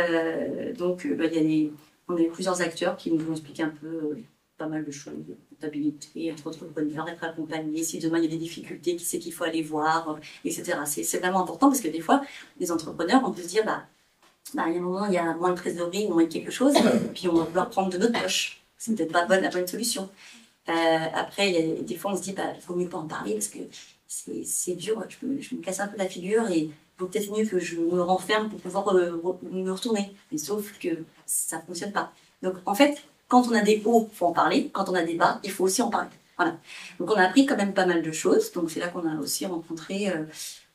Speaker 3: a eu plusieurs acteurs qui nous ont expliqué un peu pas mal de choses, comptabilité, être entrepreneur, être accompagné, si demain il y a des difficultés, qui c'est qu'il faut aller voir, etc. C'est vraiment important parce que des fois, les entrepreneurs, on peut se dire, il y a un moment, il y a moins de trésorerie, il manque quelque chose, puis on va vouloir prendre de notre poche. C'est peut-être pas la bonne solution. Après, des fois, on se dit, il faut mieux pas en parler parce que c'est dur, je me casse un peu la figure et il vaut peut-être mieux que je me renferme pour pouvoir me retourner. Mais sauf que ça fonctionne pas. Donc, en fait, quand on a des hauts, il faut en parler. Quand on a des bas, il faut aussi en parler. Voilà. Donc, on a appris quand même pas mal de choses. Donc, c'est là qu'on a aussi rencontré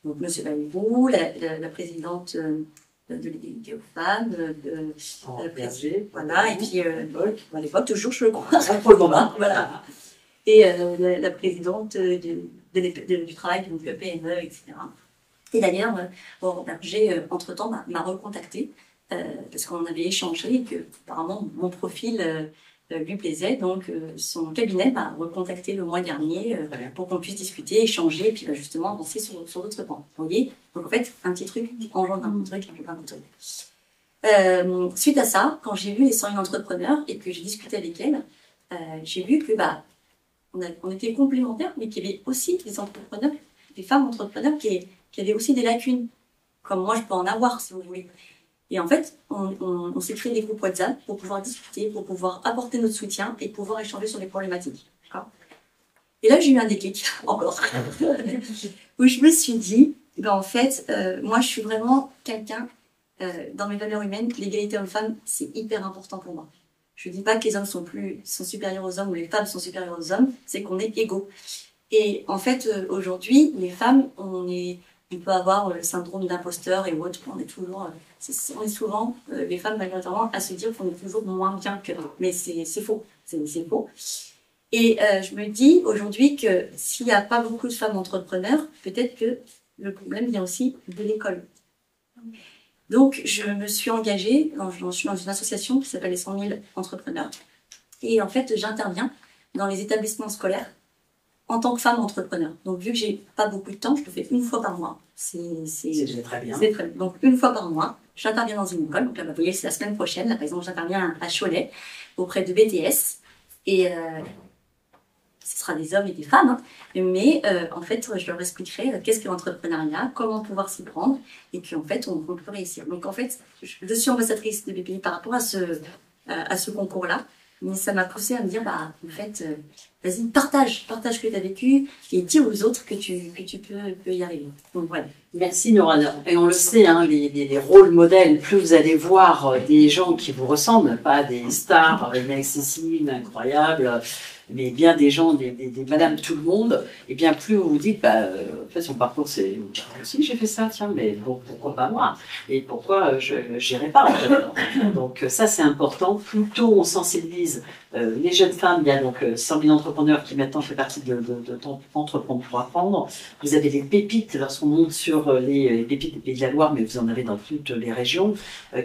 Speaker 3: Monsieur Bayrou, la présidente de l'égalité aux femmes, voilà, et puis à l'époque, toujours, je le crois, pour le moment, voilà. Et la présidente du travail, donc PME, etc. Et d'ailleurs, Berger, entre-temps, m'a recontacté parce qu'on avait échangé et que apparemment mon profil lui plaisait. Donc son cabinet m'a recontacté le mois dernier pour qu'on puisse discuter, échanger et puis justement avancer sur d'autres points. Vous voyez? Donc en fait, un petit truc engendre un truc, un truc. Suite à ça, quand j'ai vu les 101 entrepreneurs et que j'ai discuté avec elles, j'ai vu que on était complémentaires, mais qu'il y avait aussi des entrepreneurs, des femmes entrepreneurs qui avaient aussi des lacunes, comme moi je peux en avoir si vous voulez. Et en fait, on s'est créé des groupes WhatsApp pour pouvoir discuter, pour pouvoir apporter notre soutien et pouvoir échanger sur les problématiques. Et là, j'ai eu un déclic, encore, où je me suis dit, en fait, moi, je suis vraiment quelqu'un, dans mes valeurs humaines, l'égalité homme-femme, c'est hyper important pour moi. Je ne dis pas que les hommes sont supérieurs aux hommes ou les femmes sont supérieures aux hommes, c'est qu'on est égaux. Et en fait, aujourd'hui, les femmes, on peut avoir le syndrome d'imposteur et autres, on est souvent, les femmes majoritairement, à se dire qu'on est toujours moins bien que nous. Mais c'est faux, c'est faux. Et je me dis aujourd'hui que s'il n'y a pas beaucoup de femmes entrepreneurs, peut-être que le problème vient aussi de l'école. Donc, je me suis engagée, je suis dans une association qui s'appelle les 100 000 entrepreneurs. Et en fait, j'interviens dans les établissements scolaires en tant que femme entrepreneur. Donc, vu que j'ai pas beaucoup de temps, je le fais une fois par mois.
Speaker 1: C'est très bien.
Speaker 3: C'est très bien. Donc, une fois par mois, j'interviens dans une école. Donc là, vous voyez, c'est la semaine prochaine. Là, par exemple, j'interviens à Cholet auprès de BTS. Et ce sera des hommes et des femmes. Hein. Mais en fait, je leur expliquerai qu'est-ce que l'entrepreneuriat, comment pouvoir s'y prendre. Et qu'en fait, on peut réussir. Donc, en fait, je suis ambassadrice de BPI par rapport à ce concours-là. Mais ça m'a poussée à me dire, bah, en fait, vas-y, partage ce que tu as vécu et dis aux autres que tu peux y arriver. Donc voilà.
Speaker 1: Merci Norana. Et on le sait, hein, les rôles modèles, plus vous allez voir des gens qui vous ressemblent, pas des stars inaccessibles, incroyables, mais bien des gens, des madame tout le monde, et bien plus vous vous dites, bah, en fait son parcours c'est, si j'ai fait ça, tiens, mais bon, pourquoi pas moi? Et pourquoi je n'irai pas en fait. Donc ça c'est important, plus tôt on sensibilise les jeunes femmes, il y a donc 100 000 entrepreneurs qui maintenant fait partie de Entreprendre pour apprendre. Vous avez des pépites lorsqu'on monte sur les pépites des Pays de la Loire, mais vous en avez dans toutes les régions,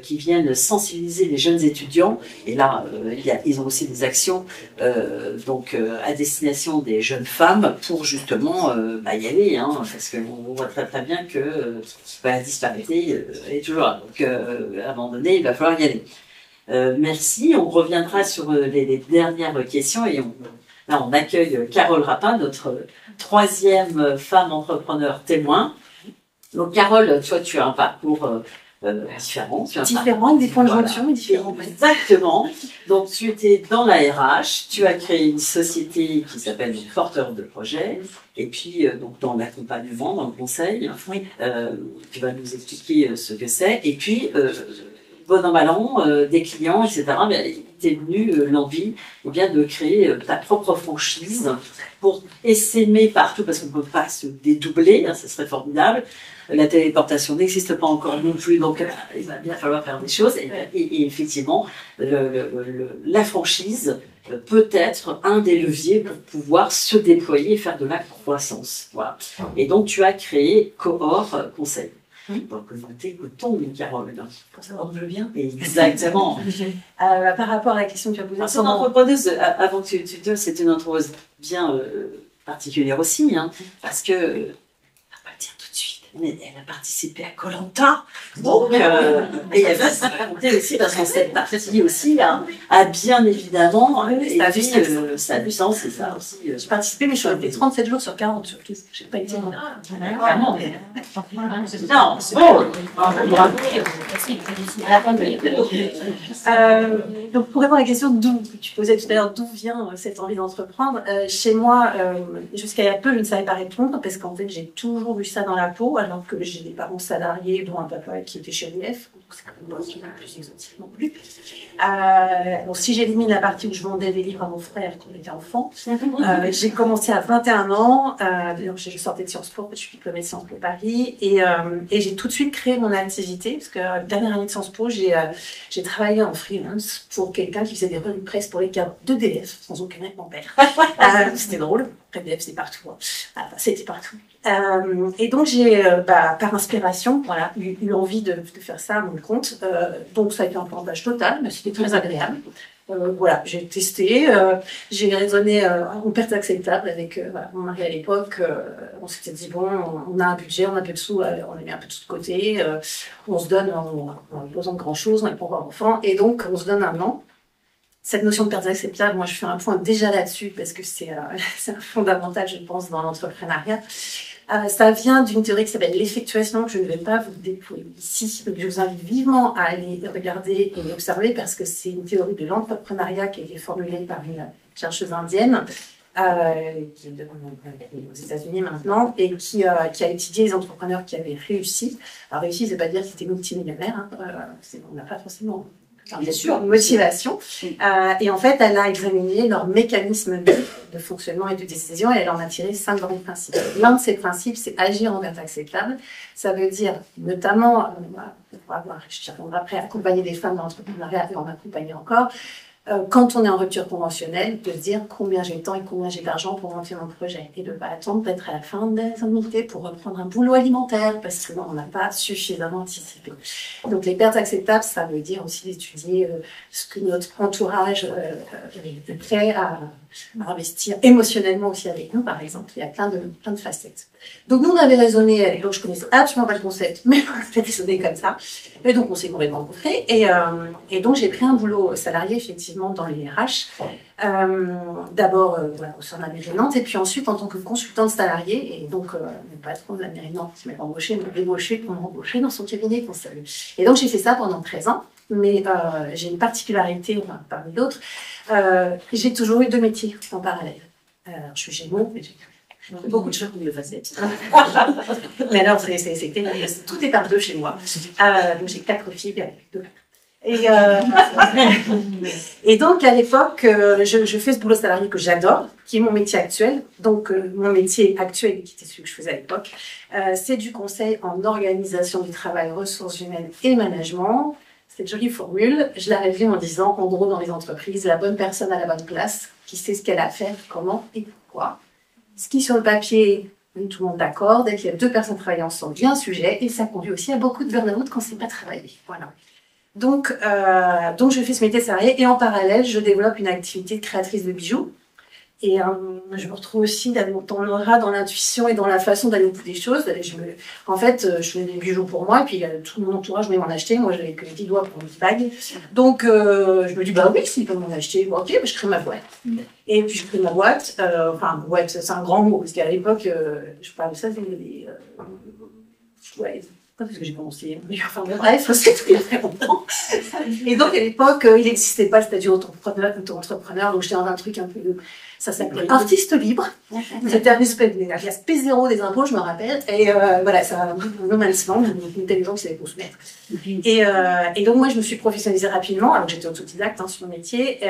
Speaker 1: qui viennent sensibiliser les jeunes étudiants. Et là, ils ont aussi des actions à destination des jeunes femmes pour justement y aller, hein, parce qu'on voit très très bien que la disparité est toujours là. Donc à un moment donné, il va falloir y aller. Merci, on reviendra sur les dernières questions et on accueille Carole Rapin, notre troisième femme entrepreneur témoin. Donc Carole, toi tu as un parcours différent.
Speaker 3: Différent, des points de jonction, mais différents.
Speaker 1: Exactement. Donc tu étais dans la RH, tu as créé une société qui s'appelle Porteur de Projet, et puis donc dans l'accompagnement, dans le conseil,
Speaker 3: oui.
Speaker 1: Tu vas nous expliquer ce que c'est, et puis bon an mal an, des clients, etc. Mais il t'est venu l'envie bien de créer ta propre franchise pour essaimer partout, parce qu'on ne peut pas se dédoubler, hein, ce serait formidable. La téléportation n'existe pas encore non plus, donc il va bien falloir faire des choses. Et effectivement, la franchise peut être un des leviers pour pouvoir se déployer et faire de la croissance. Voilà. Et donc, tu as créé Cohort Conseil. Donc, nous t'écoutons, Carole.
Speaker 3: Pour savoir d'où je viens.
Speaker 1: Exactement.
Speaker 3: Par rapport à la question que tu as posée.
Speaker 1: C'est une entrepreneuse, avant que tu te dises, c'est une entrepreneuse bien particulière aussi, hein, parce que, on va pas le dire tout de suite, mais elle a participé à Koh-Lanta. Donc, et elle va se raconter aussi, parce qu'on cette partie aussi a bien évidemment,
Speaker 3: ça a
Speaker 1: du sens, c'est ça aussi.
Speaker 3: J'ai participé, mais je suis restée 37 jours sur 40 surtout. Je n'ai pas été.
Speaker 1: Non, bon,
Speaker 3: donc pour répondre à la question d'où tu posais tout à l'heure, d'où vient cette envie d'entreprendre, chez moi, jusqu'à il y a peu, je ne savais pas répondre parce qu'en fait, j'ai toujours eu ça dans la peau, alors que j'ai des parents salariés, dont un papa qui était chez EDF, donc c'est quand même pas plus exotique non plus. Donc si j'élimine la partie où je vendais des livres à mon frère quand j'étais enfant, j'ai commencé à 21 ans, je sortais de Sciences Po, je suis diplômée de Sciences Po Paris, et j'ai tout de suite créé mon activité, parce que dernière année de Sciences Po, j'ai travaillé en freelance pour quelqu'un qui faisait des revues de presse pour les cadres d'EDF, sans aucun commentaire. C'était drôle. EDF, c'est partout. Hein. C'était partout. Et donc, j'ai, par inspiration, voilà, eu envie de faire ça à mon compte. Donc, ça a été un plantage total, mais c'était très agréable. Voilà, j'ai testé, j'ai raisonné en perte acceptable avec mon mari à l'époque. On s'était dit, bon, on a un budget, on a un peu de sous, on a mis un peu de sous de côté, on se donne, on n'a pas besoin de grand-chose, on n'est pas encore enfant, et donc on se donne un an. Cette notion de perte acceptable, moi je fais un point déjà là-dessus, parce que c'est un fondamental, je pense, dans l'entrepreneuriat. Ça vient d'une théorie qui s'appelle l'effectuation, que je ne vais pas vous déployer ici. Je vous invite vivement à aller regarder et observer, parce que c'est une théorie de l'entrepreneuriat qui a été formulée par une chercheuse indienne, qui est aux États-Unis maintenant, et qui a étudié les entrepreneurs qui avaient réussi. Alors réussi, ça ne veut pas dire qu'ils étaient multimillionnaires, hein. On n'a pas forcément... Bien sûr, motivation. Et en fait, elle a examiné leur mécanisme de fonctionnement et de décision, et elle en a tiré 5 grands principes. L'un de ces principes, c'est agir en perte acceptable. Ça veut dire notamment, je reviendrai après, accompagner des femmes dans l'entrepreneuriat et en accompagner encore,
Speaker 4: quand on est en rupture conventionnelle, de se dire combien j'ai de temps et combien j'ai d'argent pour monter mon projet. Et de ne pas attendre d'être à la fin des annuités pour reprendre un boulot alimentaire parce que on n'a pas suffisamment anticipé. Donc les pertes acceptables, ça veut dire aussi d'étudier ce que notre entourage est prêt à investir émotionnellement aussi avec nous, par exemple. Il y a plein de facettes. Donc nous, on avait raisonné, donc je connaissais absolument pas le concept, mais on avait raisonné comme ça. Et donc on s'est complètement rencontrés. Et donc j'ai pris un boulot salarié, effectivement, dans les RH. D'abord voilà, au sein de la mairie de Nantes, et puis ensuite en tant que consultante salariée. Et donc le patron de la mairie de Nantes qui m'a embauché, m'a débauché pour m'embaucher dans son cabinet conseil. Et donc j'ai fait ça pendant 13 ans. Mais j'ai une particularité, enfin, parmi d'autres, j'ai toujours eu 2 métiers en parallèle. Je suis Gémeaux, mais j'ai beaucoup de choses pour mieux facettes. Mais alors, tout est par 2 chez moi. Donc j'ai 4 filles avec 2. Et donc, à l'époque, je fais ce boulot salarié que j'adore, qui est mon métier actuel. Donc, mon métier actuel, qui était celui que je faisais à l'époque, c'est du conseil en organisation du travail, ressources humaines et management. Cette jolie formule, je la résume en disant, en gros, dans les entreprises, la bonne personne à la bonne place, qui sait ce qu'elle a à faire, comment et pourquoi. Ce qui, sur le papier, met tout le monde d'accord, dès qu'il y a 2 personnes travaillant ensemble, il y a un sujet, et ça conduit aussi à beaucoup de burn-out quand on ne sait pas travailler. Voilà. Donc, je fais ce métier salarié, et en parallèle, je développe une activité de créatrice de bijoux. Et je me retrouve aussi dans l'aura, dans l'intuition et dans la façon d'aller au bout des choses. En fait, je fais des bijoux pour moi, et puis tout mon entourage voulait m'en acheter. Moi, j'avais que les 10 doigts pour une bague. Donc, je me dis, bah oui, s'ils peuvent m'en acheter, bon, ok, bah, je crée ma boîte. Et puis, je crée ma boîte. Boîte, c'est un grand mot, parce qu'à l'époque, je parle de ça, ouais, pas parce que j'ai commencé. Enfin, bref, c'est tout il y a très longtemps. Et donc, à l'époque, il n'existait pas le statut auto-entrepreneur, donc j'étais dans un truc un peu. Ça s'appelait artiste libre. C'était un espèce de la classe P0 des impôts, je me rappelle. Et voilà, ça no man's land, des gens qui savaient où se mettre. Et donc, moi, je me suis professionnalisée rapidement, alors que j'étais autodidacte sur le métier,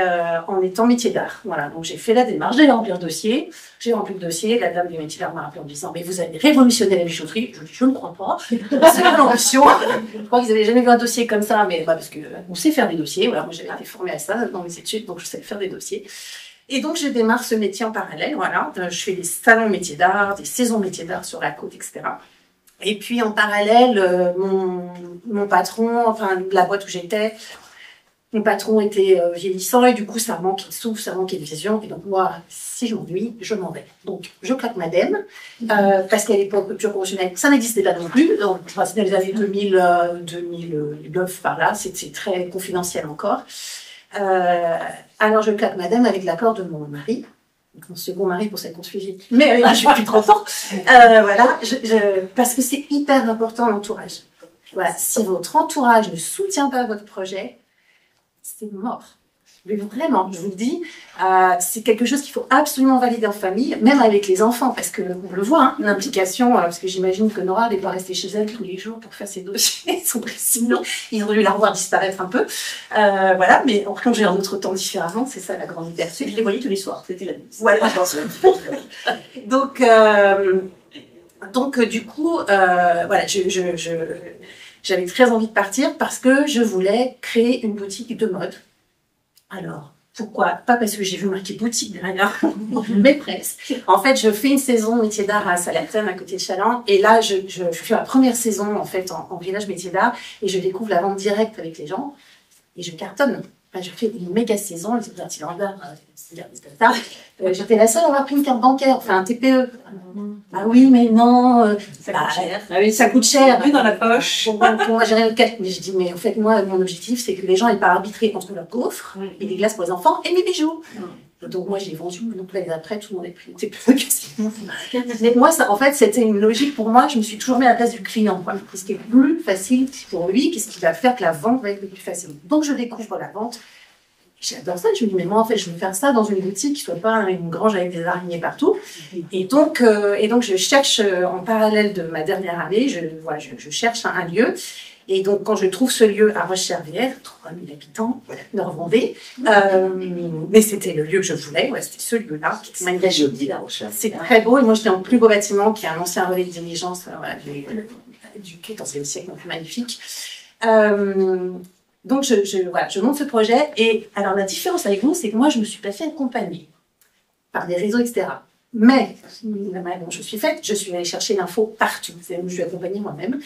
Speaker 4: en étant métier d'art. Voilà, donc j'ai fait la démarche, j'ai rempli le dossier. J'ai rempli le dossier, la dame du métier d'art m'a rappelé en me disant, mais vous avez révolutionné la bijouterie. Je dis, je ne crois pas. C'est pas l'ambition. Je crois qu'ils n'avaient jamais vu un dossier comme ça, mais parce qu'on sait faire des dossiers. Voilà, moi, j'avais été formée à ça dans mes études, donc je sais faire des dossiers. Et donc, je démarre ce métier en parallèle, voilà. Je fais des salons métiers d'art, des saisons métiers d'art sur la côte, etc. Et puis, en parallèle, mon patron, enfin, la boîte où j'étais, mon patron était vieillissant et du coup, ça manquait de souffle, ça manquait de vision. Et donc, moi, si je m'ennuie, je m'en vais. Donc, je claque madame, parce qu'à l'époque, rupture conventionnelle, ça n'existait pas non plus. Donc, c'était dans les années 2009, par là. C'était très confidentiel encore. Alors je claque madame avec l'accord de mon mari, mon second mari pour cette qu'on suivie, mais je suis plus 30 ans. Voilà, parce que c'est hyper important l'entourage. Voilà, si votre entourage ne soutient pas votre projet, c'est mort. Mais vraiment, je vous le dis, c'est quelque chose qu'il faut absolument valider en famille, même avec les enfants, parce que on le voit, l'implication, parce que j'imagine que Nora n'est pas restée chez elle tous les jours pour faire ses dossiers, sinon ils auraient dû la revoir disparaître un peu. Voilà, mais on plongeait un autre temps différemment, c'est ça la grande liberté. Je les voyais tous les soirs, c'était la nuit. Voilà. Donc du coup, voilà, j'avais très envie de partir parce que je voulais créer une boutique de mode. Alors, pourquoi? Pas parce que j'ai vu marquer boutique derrière, mais presque. En fait, je fais une saison métier d'art à Salaten, à côté de Chaland, et là, je fais ma première saison, en fait, en village métier d'art, et je découvre la vente directe avec les gens, et je cartonne. Enfin, je fais une méga saison, les artisans d'art, j'étais la seule à avoir pris une carte bancaire, enfin un TPE. Ah oui, mais non,
Speaker 1: ça coûte cher.
Speaker 4: Ah oui, ça coûte cher.
Speaker 1: Oui, dans la poche.
Speaker 4: Moi, j'ai rien de calque, mais je dis, mais en fait, moi, mon objectif, c'est que les gens n'aient pas arbitré entre leurs gaufres et des glaces pour les enfants et mes bijoux. Donc, moi, j'ai vendu, donc l'année d'après, tout le monde est pris. Mais moi, ça, en fait, c'était une logique pour moi. Je me suis toujours mis à la place du client, quoi. Qu'est-ce qui est plus facile pour lui? Qu'est-ce qui va faire que la vente va être le plus facile? Donc, je découvre la vente. J'adore ça, je me dis, mais moi, en fait, je veux faire ça dans une boutique qui soit pas une grange avec des araignées partout. Et donc, je cherche, en parallèle de ma dernière année, je cherche un lieu. Et donc, quand je trouve ce lieu à Roche-Servière, 3000 habitants, Nord-Vendée, mais c'était le lieu que je voulais, ouais, c'était ce lieu-là, qui est magnifique.
Speaker 3: Très joli, la Roche-Servière.
Speaker 4: C'est très beau, et moi, j'étais dans le plus beau bâtiment, qui est un ancien relais de diligence, voilà, du 14e siècle, donc magnifique. Donc, voilà, je monte ce projet. Et alors, la différence avec vous, c'est que moi, je me suis pas fait accompagner par des réseaux, etc. Mais, la manière dont je suis faite, je suis allée chercher l'info partout. C'est où je suis accompagnée moi-même.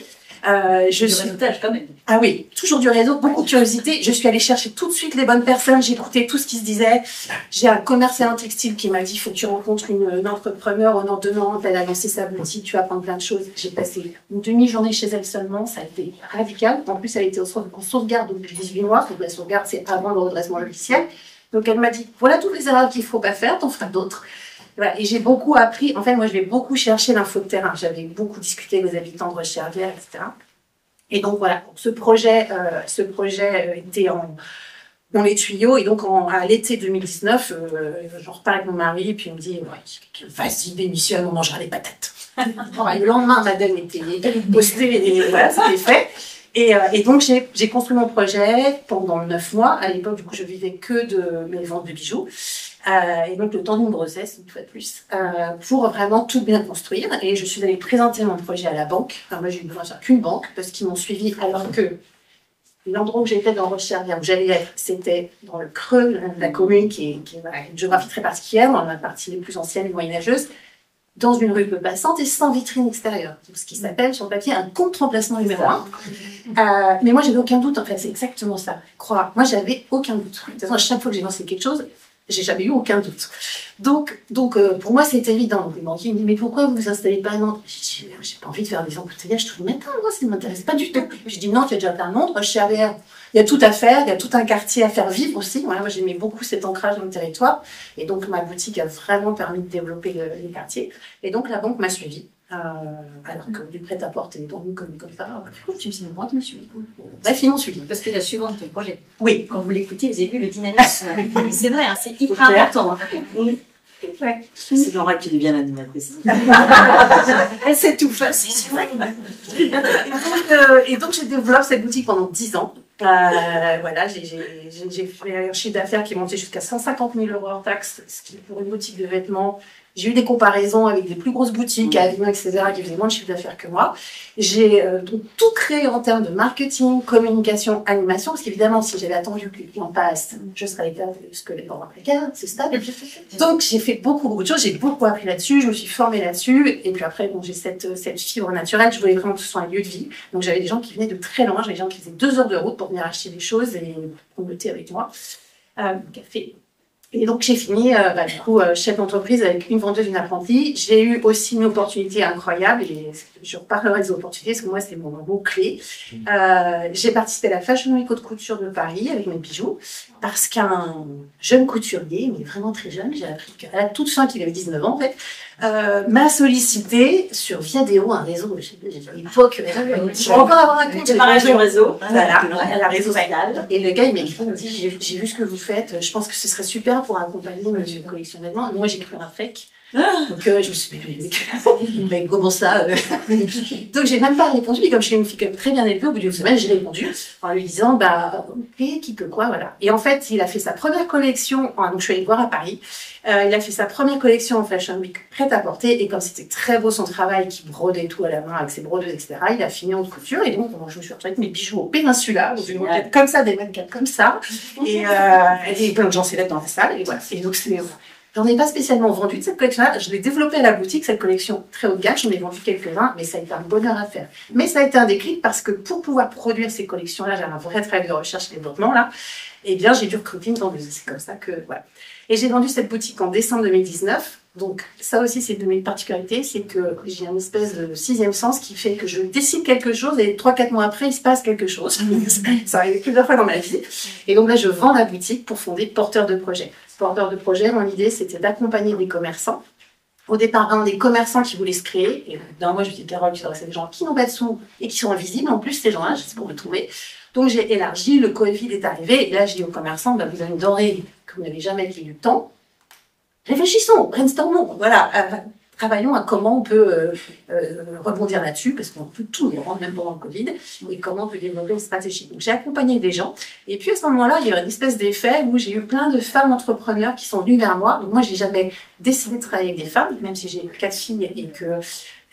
Speaker 3: Du réseautage, quand même.
Speaker 4: Ah oui, toujours du réseau, beaucoup de curiosité. Je suis allée chercher tout de suite les bonnes personnes. J'ai écouté tout ce qui se disait. J'ai un commerçant textile qui m'a dit, il faut que tu rencontres une entrepreneur au nord de Nantes. Elle a lancé sa boutique, tu vas apprendre plein de choses. J'ai passé une demi-journée chez elle seulement. Ça a été radical. En plus, elle était en sauvegarde depuis 18 mois. Donc la sauvegarde, c'est avant le redressement logiciel. Donc elle m'a dit, voilà toutes les erreurs qu'il faut pas faire, t'en feras d'autres. Voilà. Et j'ai beaucoup appris. En fait, moi, je vais beaucoup chercher l'info de terrain. J'avais beaucoup discuté avec les habitants de Roche-Charrière, etc. Et donc voilà, donc ce projet était dans les tuyaux. Et donc à l'été 2019, j'en reparle avec mon mari et puis il me dit ouais, vas-y, démissionne, on mangera les patates. Voilà, le lendemain, madame était postée et voilà, c'était fait. Et donc j'ai construit mon projet pendant 9 mois. À l'époque, du coup, je vivais que de mes ventes de bijoux. Et donc le temps d'une grossesse, une fois de plus, pour vraiment tout bien construire. Et je suis allée présenter mon projet à la banque. Enfin, moi, j'ai eu besoin de faire qu'une banque parce qu'ils m'ont suivi alors que l'endroit où j'étais dans Roche-Charrière, où j'allais être, c'était dans le creux de la commune, qui est voilà, une géographie très particulière, dans la partie les plus ancienne et moyenâgeuse, dans une rue peu passante et sans vitrine extérieure. Donc, ce qui s'appelle sur le papier un contre-emplacement numéro 1. Mais moi, j'avais aucun doute, en fait, c'est exactement ça. Crois, moi, j'avais aucun doute. De toute façon, à chaque fois que j'ai lancé quelque chose, j'ai jamais eu aucun doute. Donc pour moi, c'est évident. Donc, les banquiers me disent, mais pourquoi vous vous installez pas à Nantes? J'ai pas envie de faire des embouteillages tous les matins, moi, ça ne m'intéresse pas du tout. Je dis, non, tu as déjà plein de Nantes, Roche-Charrière. Il y a tout à faire, il y a tout un quartier à faire vivre aussi. Voilà, moi, j'aimais beaucoup cet ancrage dans le territoire. Et donc, ma boutique a vraiment permis de développer les quartiers. Et donc, la banque m'a suivie. Alors que du prêt-à-porter, donc comme ça, tu me sais, moi qui me suis. Bref, ils m'ont suivi.
Speaker 3: Parce que la suivante du projet.
Speaker 4: Oui.
Speaker 3: Quand vous l'écoutez, vous avez vu le dynamisme. C'est vrai, hein, c'est hyper important. Hein.
Speaker 4: Ouais.
Speaker 1: C'est Laura qui devient l'animatrice.
Speaker 4: Elle sait tout faire, c'est vrai. Et donc, je développe cette boutique pendant 10 ans. Voilà, j'ai fait un chiffre d'affaires qui est monté jusqu'à 150 000 € hors taxes, ce qui pour une boutique de vêtements. J'ai eu des comparaisons avec des plus grosses boutiques à Avignon, etc., qui faisaient moins de chiffre d'affaires que moi. J'ai donc tout créé en termes de marketing, communication, animation, parce qu'évidemment, si j'avais attendu que le client passe, je serais allée faire le squelette dans la précaire, c'est stable. Donc, j'ai fait beaucoup de choses, j'ai beaucoup appris là-dessus, je me suis formée là-dessus, et puis après, bon, j'ai cette fibre naturelle, je voulais vraiment que ce soit un lieu de vie. Donc, j'avais des gens qui venaient de très loin, j'avais des gens qui faisaient 2 heures de route pour venir acheter des choses et communiquer avec moi. Café. Et donc, j'ai fini, du coup, chef d'entreprise avec une vendeuse, une apprentie. J'ai eu aussi une opportunité incroyable, et je reparlerai des opportunités, parce que moi, c'est mon mot-clé. J'ai participé à la Fashion Week Haute Couture de Paris avec mes bijoux, parce qu'un jeune couturier, mais vraiment très jeune, j'ai appris qu'à la toute fin, qu'il avait 19 ans, en fait, m'a sollicité sur Viadeo, un réseau, à l'époque, je vais encore avoir un compte.
Speaker 3: Le réseau.
Speaker 4: Voilà, la réseau Vital. Et le gars, il m'a écrit, il me dit, j'ai vu ce que vous faites, je pense que ce serait super pour accompagner une collection de vêtements. Moi, j'ai écrit un fake. Donc, je me suis dit, mais comment ça Donc, j'ai même pas répondu. Et comme je suis une fille quand même très bien élevée, au bout d'une semaine, j'ai répondu en lui disant, ok, qui peut quoi, voilà. Et en fait, il a fait sa première collection, donc je suis allée le voir à Paris. Il a fait sa première collection en Fashion Week prête à porter. Et comme c'était très beau son travail, qui brodait tout à la main avec ses brodeuses, etc., il a fini en couture. Et donc, je me suis retrouvée avec mes bijoux au Péninsula, dans une moquette comme ça, des mannequins comme ça. Et plein de gens célèbres dans la salle. Et voilà. Et donc, j'en ai pas spécialement vendu de cette collection-là. Je l'ai développée à la boutique, cette collection très haut de gamme. J'en ai vendu quelques-uns, mais ça a été un bonheur à faire. Mais ça a été un déclic parce que pour pouvoir produire ces collections-là, j'avais un vrai travail de recherche et développement, là. Eh bien, j'ai dû recruter une vendeuse. C'est comme ça que, voilà. Et j'ai vendu cette boutique en décembre 2019. Donc, ça aussi, c'est une de mes particularités. C'est que j'ai une espèce de 6e sens qui fait que je décide quelque chose et 3-4 mois après, il se passe quelque chose. Ça arrive plusieurs fois dans ma vie. Et donc là, je vends la boutique pour fonder Porteur de projet. Porteur de projet, mon idée, c'était d'accompagner des commerçants. Au départ, des commerçants qui voulaient se créer. Et d'un mois, je me suis dit, Carole, tu adresses à des gens qui n'ont pas de sous et qui sont invisibles. En plus, ces gens-là, c'est pour me trouver. Donc, j'ai élargi, le Covid est arrivé. Et là, je dis aux commerçants, vous avez une denrée que vous n'avez jamais pris du temps. Réfléchissons, brainstormons. Voilà. Travaillons à comment on peut rebondir là-dessus, parce qu'on peut tout rendre, même pendant le Covid, et comment on peut développer une stratégie. Donc, j'ai accompagné des gens, et puis à ce moment-là, il y a eu une espèce d'effet où j'ai eu plein de femmes entrepreneurs qui sont venues vers moi. Donc, moi, j'ai jamais décidé de travailler avec des femmes, même si j'ai 4 filles et que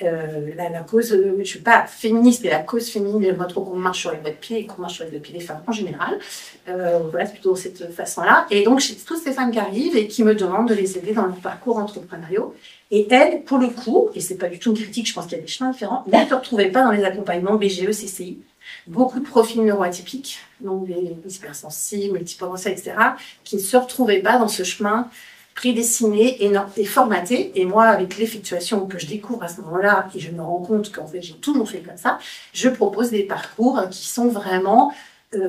Speaker 4: La cause, je suis pas féministe, mais la cause féminine, j'aimerais trop qu'on marche sur les deux pieds et qu'on marche sur les deux pieds des femmes en général. Voilà, c'est plutôt cette façon-là. Et donc, j'ai toutes ces femmes qui arrivent et qui me demandent de les aider dans leur parcours entrepreneurial. Et elles, pour le coup, et c'est pas du tout une critique, je pense qu'il y a des chemins différents, ne se retrouvaient pas dans les accompagnements BGE, CCI. Beaucoup de profils neuroatypiques, donc des hypersensibles, multipotentiels, etc., qui ne se retrouvaient pas dans ce chemin prédestiné et formaté. Et moi, avec l'effectuation que je découvre à ce moment-là, et je me rends compte qu'en fait, j'ai toujours fait comme ça, je propose des parcours qui sont vraiment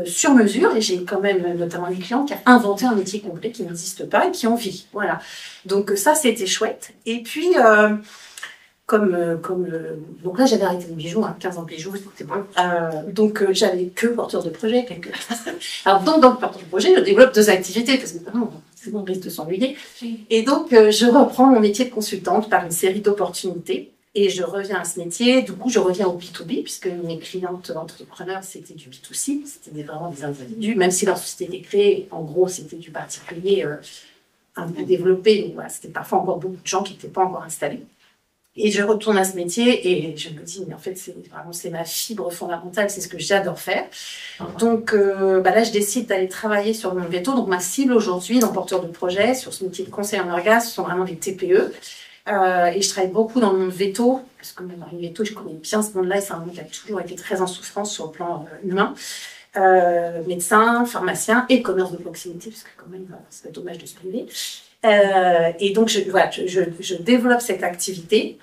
Speaker 4: sur mesure. Et j'ai quand même notamment une cliente qui a inventé un métier complet qui n'existe pas et qui en vit. Voilà. Donc ça, c'était chouette. Et puis, donc là, j'avais arrêté les bijoux, 15 ans de bijoux, c'était bon. Donc, j'avais que porteur de projet. Alors, dans le porteur de projet, je développe 2 activités, parce que c'est bon, on risque de s'ennuyer. Et donc, je reprends mon métier de consultante par une série d'opportunités. Et je reviens à ce métier. Du coup, je reviens au B2B, puisque mes clientes entrepreneurs, c'était du B2C, c'était vraiment des individus. Même si leur société était créée, en gros, c'était du particulier un peu développé. Donc, voilà, c'était parfois encore beaucoup de gens qui n'étaient pas encore installés. Et je retourne à ce métier et je me dis, mais en fait, c'est ma fibre fondamentale, c'est ce que j'adore faire. Donc là, je décide d'aller travailler sur mon veto. Donc ma cible aujourd'hui, dans porteur de projet, sur ce métier de conseil en orgasme, ce sont vraiment des TPE. Et je travaille beaucoup dans le monde veto, parce que même dans le veto, je connais bien ce monde-là et c'est un monde qui a toujours été très en souffrance sur le plan humain. Médecins, pharmaciens et commerce de proximité, parce que quand même, c'est dommage de se priver. Et donc, je développe cette activité.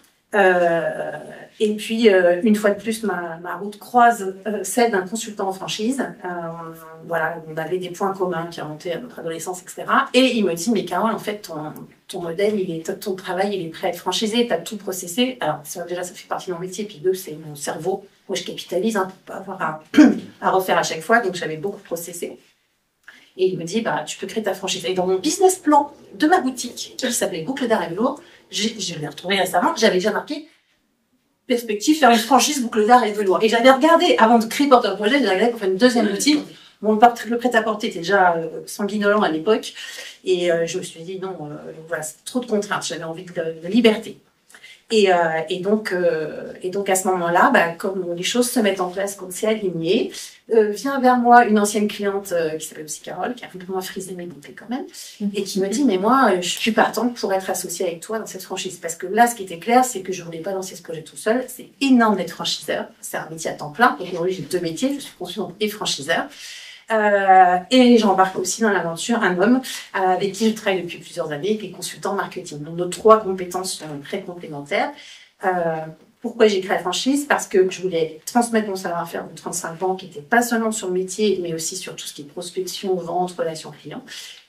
Speaker 4: Et puis, une fois de plus, ma route croise celle d'un consultant en franchise. Voilà, on avait des points communs qui remontaient à notre adolescence, etc. Et il me dit, mais Carole, en fait, ton modèle, ton travail, il est prêt à être franchisé, tu as tout processé. Alors, déjà, ça fait partie de mon métier. Puis 2, c'est mon cerveau. Moi, je capitalise pour pas avoir à refaire à chaque fois. Donc, j'avais beaucoup processé. Et il me dit, tu peux créer ta franchise. Et dans mon business plan de ma boutique, qui s'appelait Boucle d'Art et Velours, je l'ai retrouvé récemment, j'avais déjà marqué perspective faire une franchise Boucle d'Art et Velours. Et j'avais regardé, avant de créer Porteur de Projet, j'avais regardé pour faire une deuxième boutique. Le prêt-à-porter était déjà sanguinolent à l'époque. Et je me suis dit, non, voilà, c'est trop de contraintes. J'avais envie de liberté. Et donc à ce moment-là, comme les choses se mettent en place, comme c'est aligné, vient vers moi une ancienne cliente qui s'appelle aussi Carole, qui a complètement frisé mes boucles quand même, et qui me dit, mais moi, je suis partante pour être associée avec toi dans cette franchise. Parce que là, ce qui était clair, c'est que je voulais pas lancer ce projet tout seul. C'est énorme d'être franchiseur. C'est un métier à temps plein. Donc aujourd'hui, j'ai 2 métiers. Je suis consultante et franchiseur. Et j'embarque aussi dans l'aventure un homme avec qui je travaille depuis plusieurs années, qui est consultant marketing. Donc nos 3 compétences sont très complémentaires. Pourquoi j'ai créé la franchise? Parce que je voulais transmettre mon savoir-faire de 35 ans, qui n'était pas seulement sur le métier, mais aussi sur tout ce qui est prospection, vente, relations clients.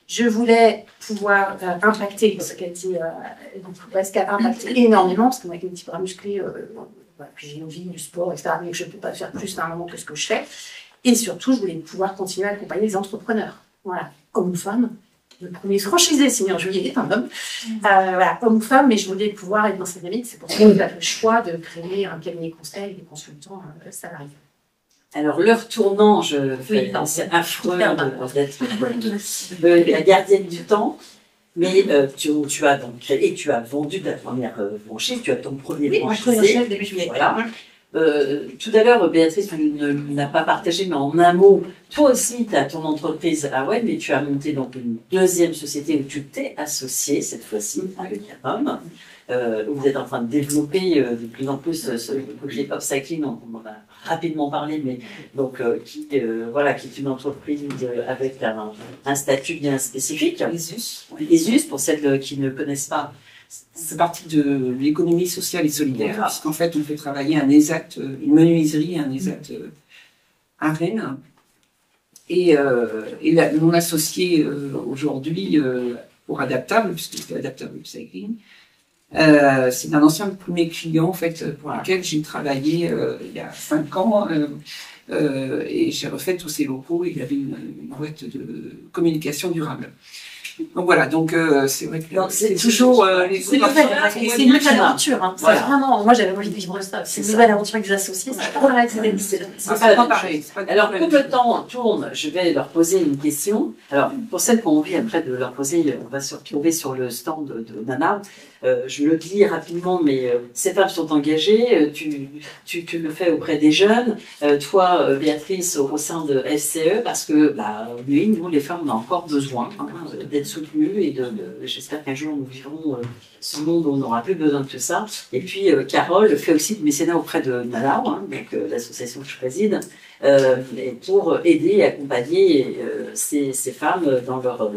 Speaker 4: Je voulais pouvoir impacter, ce qu'elle dit, Pascal, impacter énormément, parce que moi, avec mes petits bras musclés, puis j'ai une vie du sport, etc., mais je ne peux pas faire plus à un moment que ce que je fais. Et surtout, je voulais pouvoir continuer à accompagner les entrepreneurs. Voilà, hommes ou femmes. Le premier franchisé signé en juillet est un homme. Voilà, homme ou femme, mais je voulais pouvoir être dans cette dynamique. C'est pour ça que j'ai fait le choix de créer un cabinet conseil des consultants salariés.
Speaker 1: Alors, l'heure tournant, c'est affreux d'être la gardienne du temps. Mais tu as donc créé, tu as vendu ta première franchise, tu as ton premier franchisé.
Speaker 4: Début juillet.
Speaker 1: Voilà. Tout à l'heure, Béatrice, tu ne l'as pas partagé, mais en un mot, toi aussi, tu as ton entreprise à web et tu as monté donc une deuxième société où tu t'es associé, cette fois-ci, avec un homme. Vous êtes en train de développer de plus en plus ce projet Upcycling, on en a rapidement parlé, mais donc qui est une entreprise avec un statut bien spécifique. ESUS, pour celles qui ne connaissent pas.
Speaker 2: C'est partie de l'économie sociale et solidaire, puisqu'en fait, on fait travailler un ESAT, une menuiserie, un ESAT à Rennes. Et mon associé aujourd'hui, pour Adaptable, puisque c'est Adaptable Upcycling, c'est un ancien de mes clients, en fait, pour lequel j'ai travaillé il y a 5 ans, et j'ai refait tous ses locaux. Il avait une boîte de communication durable. Donc voilà, c'est vrai que
Speaker 1: Donc,
Speaker 2: c'est toujours les
Speaker 4: C'est une nouvelle aventure. Hein.
Speaker 1: Voilà.
Speaker 4: Vraiment, moi j'avais envie de vivre ça. C'est une nouvelle aventure avec des associés. C'est pas pareil.
Speaker 2: c'est
Speaker 1: pas la
Speaker 2: pas
Speaker 1: même
Speaker 2: pareil. c'est pas
Speaker 1: Alors,
Speaker 2: la
Speaker 1: comme
Speaker 2: même
Speaker 1: le temps tourne, je vais leur poser une question. Alors, pour celles qui ont envie après de leur poser, on va se retrouver sur le stand de Nana. Je le dis rapidement, mais ces femmes sont engagées. Tu le fais auprès des jeunes. Toi, Béatrice, au sein de FCE, parce que oui, nous, les femmes, on a encore besoin d'être soutenues et j'espère qu'un jour nous vivrons ce monde où on n'aura plus besoin de tout ça. Et puis, Carole fait aussi du mécénat auprès de Nana, donc l'association que je préside, et pour aider et accompagner ces femmes dans leur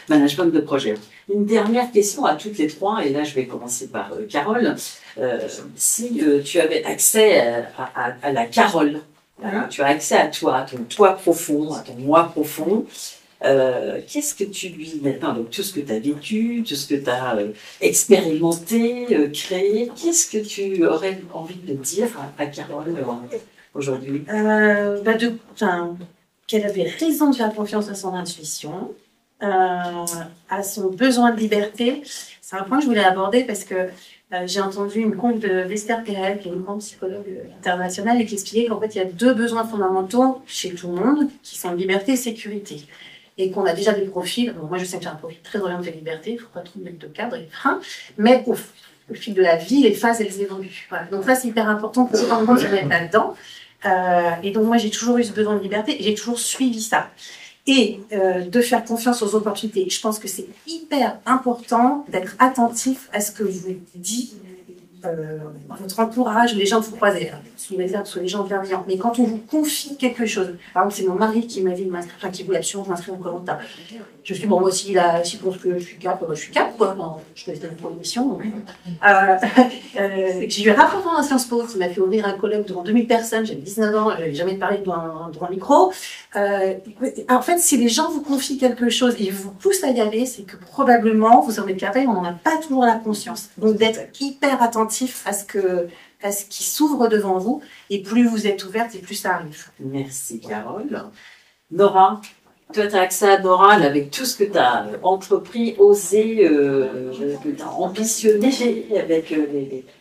Speaker 1: management de projet. Une dernière question à toutes les trois, et là je vais commencer par Carole. Si tu avais accès à la Carole, tu as accès à toi, à ton toi profond, à ton moi profond, qu'est-ce que tu lui maintenant, donc tout ce que tu as vécu, tout ce que tu as expérimenté, créé, qu'est-ce que tu aurais envie de dire à Carole aujourd'hui?
Speaker 4: Qu'elle avait raison de faire confiance à son intuition, à son besoin de liberté. C'est un point que je voulais aborder parce que j'ai entendu une conte d'Esther Perel, qui est une grande psychologue internationale, et qui expliquait qu'en fait, il y a deux besoins fondamentaux chez tout le monde, qui sont liberté et sécurité. Et qu'on a déjà des profils. Bon, moi, je sais que j'ai un profil très orienté liberté, il ne faut pas trop mettre de cadre et de frein, mais au fil de la vie, les phases, elles évoluent. Voilà. Donc ça, c'est hyper important pour tout le monde se mettre là-dedans. Et donc, moi, j'ai toujours eu ce besoin de liberté et j'ai toujours suivi ça. Et de faire confiance aux opportunités. Je pense que c'est hyper important d'être attentif à ce que vous dites, votre entourage, les gens que vous croisez, sous réserve, sous les gens bienveillants. Mais quand on vous confie quelque chose, par exemple, c'est mon mari qui m'a dit, qui voulait absolument m'inscrire au Colanta. Je suis bon, moi aussi, là, si pour que je suis cap, je suis cap, quoi. Non, je vais donner pour l'émission. J'ai eu un rapporteur à Sciences Po qui m'a fait ouvrir un colloque devant 2000 personnes. J'avais 19 ans, j'avais jamais parlé devant un micro. En fait, si les gens vous confient quelque chose et vous poussent à y aller, c'est que probablement vous en êtes capable, on n'en a pas toujours la conscience. Donc d'être hyper attentif à ce qui s'ouvre devant vous, et plus vous êtes ouverte et plus ça arrive.
Speaker 1: Merci Carole. Nora, toi tu as accès à Nora avec tout ce que tu as entrepris, osé, que tu as ambitionné avec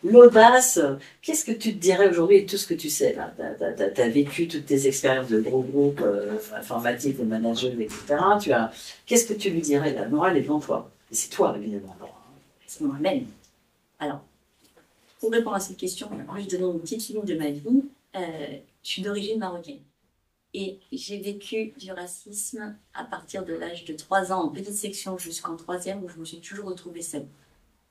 Speaker 1: l'audace. Qu'est-ce que tu te dirais aujourd'hui et tout ce que tu sais là? Tu as vécu toutes tes expériences de gros groupes informatifs, de managers, etc. Qu'est-ce que tu lui dirais là? Nora, elle est devant toi. Et c'est toi évidemment.
Speaker 3: C'est moi-même. Alors, pour répondre à cette question, je vais donner une petite ligne de ma vie. Je suis d'origine marocaine. Et j'ai vécu du racisme à partir de l'âge de 3 ans en petite section jusqu'en 3e, où je me suis toujours retrouvée seule.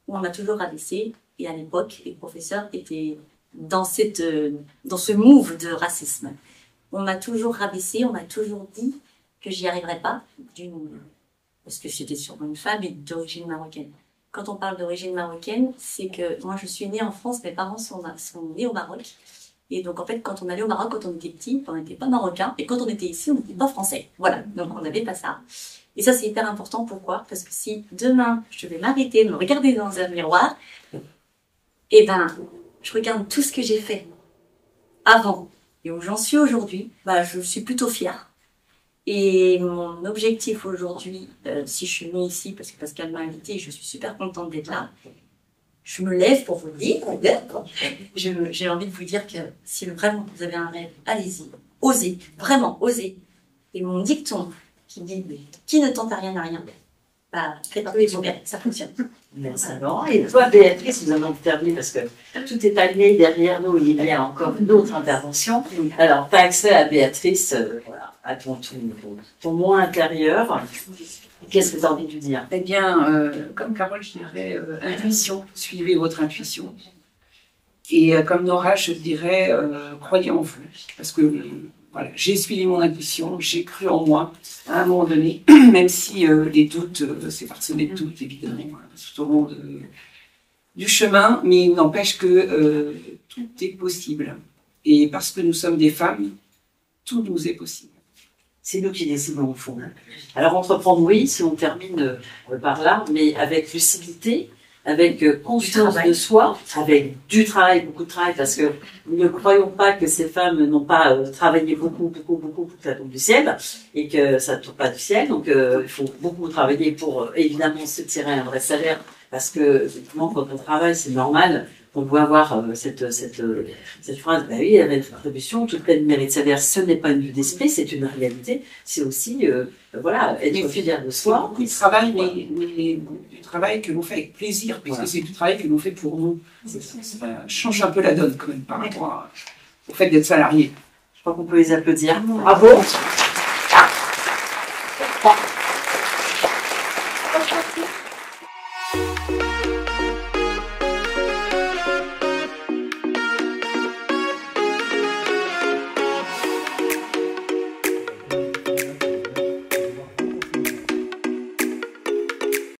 Speaker 3: Où on m'a toujours rabaissée. Et à l'époque, les professeurs étaient dans ce move de racisme. On m'a toujours rabaissée, on m'a toujours dit que j'y arriverais pas, parce que j'étais sûrement une femme et d'origine marocaine. Quand on parle d'origine marocaine, c'est que moi je suis née en France, mes parents sont nés au Maroc. Et donc en fait, quand on allait au Maroc, quand on était petit, on n'était pas marocain. Et quand on était ici, on n'était pas français. Voilà, donc on n'avait pas ça. Et ça, c'est hyper important. Pourquoi? Parce que si demain, je vais m'arrêter, me regarder dans un miroir, eh ben, je regarde tout ce que j'ai fait avant et où j'en suis aujourd'hui, je suis plutôt fière. Et mon objectif aujourd'hui, si je suis venue ici, parce que Pascal m'a invitée, je suis super contente d'être là. Je me lève pour vous le dire. J'ai envie de vous dire que si vraiment vous avez un rêve, allez-y, osez, vraiment osez. Et mon dicton qui dit qui ne tente à rien n'a rien, faites-le et vous verrez, ça fonctionne.
Speaker 1: Merci. Et toi, Béatrice, nous allons terminer parce que tout est allé derrière nous. Il y a encore d'autres interventions. Alors, tu as accès à Béatrice, à ton moi intérieur. Qu'est-ce que tu as envie de lui dire?
Speaker 2: Eh bien, comme Carole, je dirais intuition. Suivez votre intuition. Et comme Nora, je dirais croyez en vous. Parce que voilà, j'ai suivi mon intuition, j'ai cru en moi à un moment donné, même si les doutes, c'est parsemé de doutes, évidemment, tout au long du chemin, mais il n'empêche que tout est possible. Et parce que nous sommes des femmes, tout nous est possible.
Speaker 1: C'est nous qui décidons au fond. Alors entreprendre, oui, si on termine par là, mais avec lucidité, avec conscience de soi, avec du travail, beaucoup de travail, parce que nous ne croyons pas que ces femmes n'ont pas travaillé beaucoup pour que ça tombe du ciel, et que ça ne tombe pas du ciel. Donc il faut beaucoup travailler pour évidemment se tirer un vrai salaire, parce que effectivement quand on travaille, c'est normal. On doit avoir cette phrase, bah oui, la rétribution, toute peine mérite salaire, ce n'est pas une vue d'esprit, c'est une réalité. C'est aussi, voilà, être fier de soi.
Speaker 2: Beaucoup de travail, mais du travail que l'on fait avec plaisir, puisque c'est du travail que l'on fait pour nous. Ça change un peu la donne, quand même, par rapport au fait d'être salarié.
Speaker 1: Je crois qu'on peut les applaudir.
Speaker 3: Bravo.
Speaker 1: Bravo.